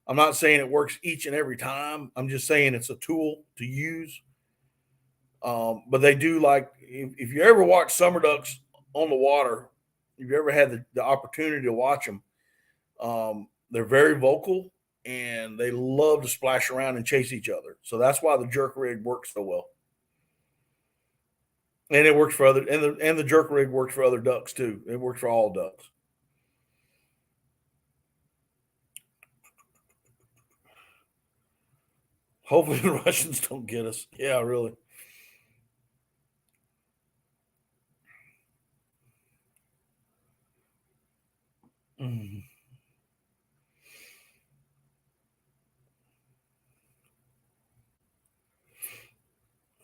I'm not saying it works each and every time. I'm just saying it's a tool to use. But they do like, if you ever watch summer ducks on the water, if you ever had the opportunity to watch them, they're very vocal, and they love to splash around and chase each other. So that's why the jerk rig works so well. And it works for other, and the jerk rig works for other ducks too. It works for all ducks. Hopefully the Russians don't get us. Yeah, really.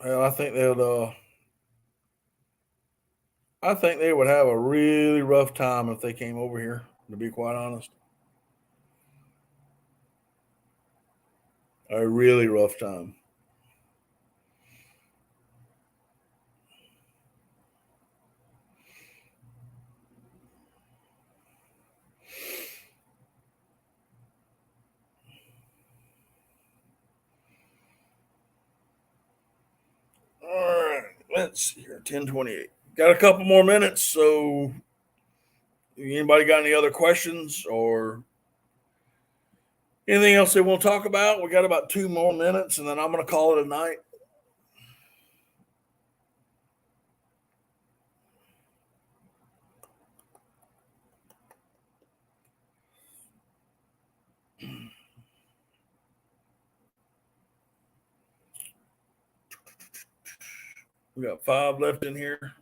Well, I think they would have a really rough time if they came over here, to be quite honest. A really rough time. All right, let's see here. 10:28. Got a couple more minutes, so anybody got any other questions or anything else they want to talk about? We got about 2 more minutes, and then I'm going to call it a night. We got 5 left in here.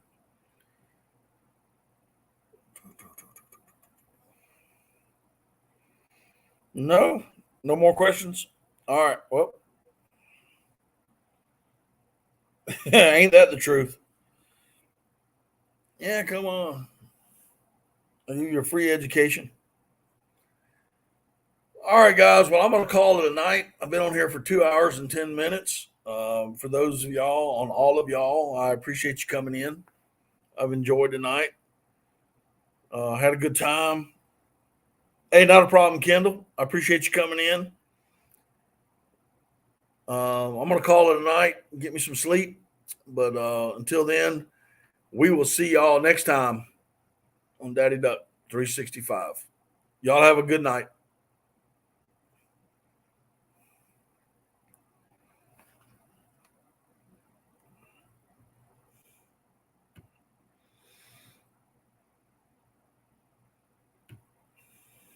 No more questions. All right. Well, ain't that the truth? Yeah, come on. Your free education. All right, guys. Well, I'm going to call it a night. I've been on here for 2 hours and 10 minutes. For those of y'all, on all of y'all, I appreciate you coming in. I've enjoyed tonight. Had a good time. Hey, not a problem, Kendall. I appreciate you coming in. I'm going to call it a night, get me some sleep. But until then, we will see y'all next time on Daddy Duck 365. Y'all have a good night.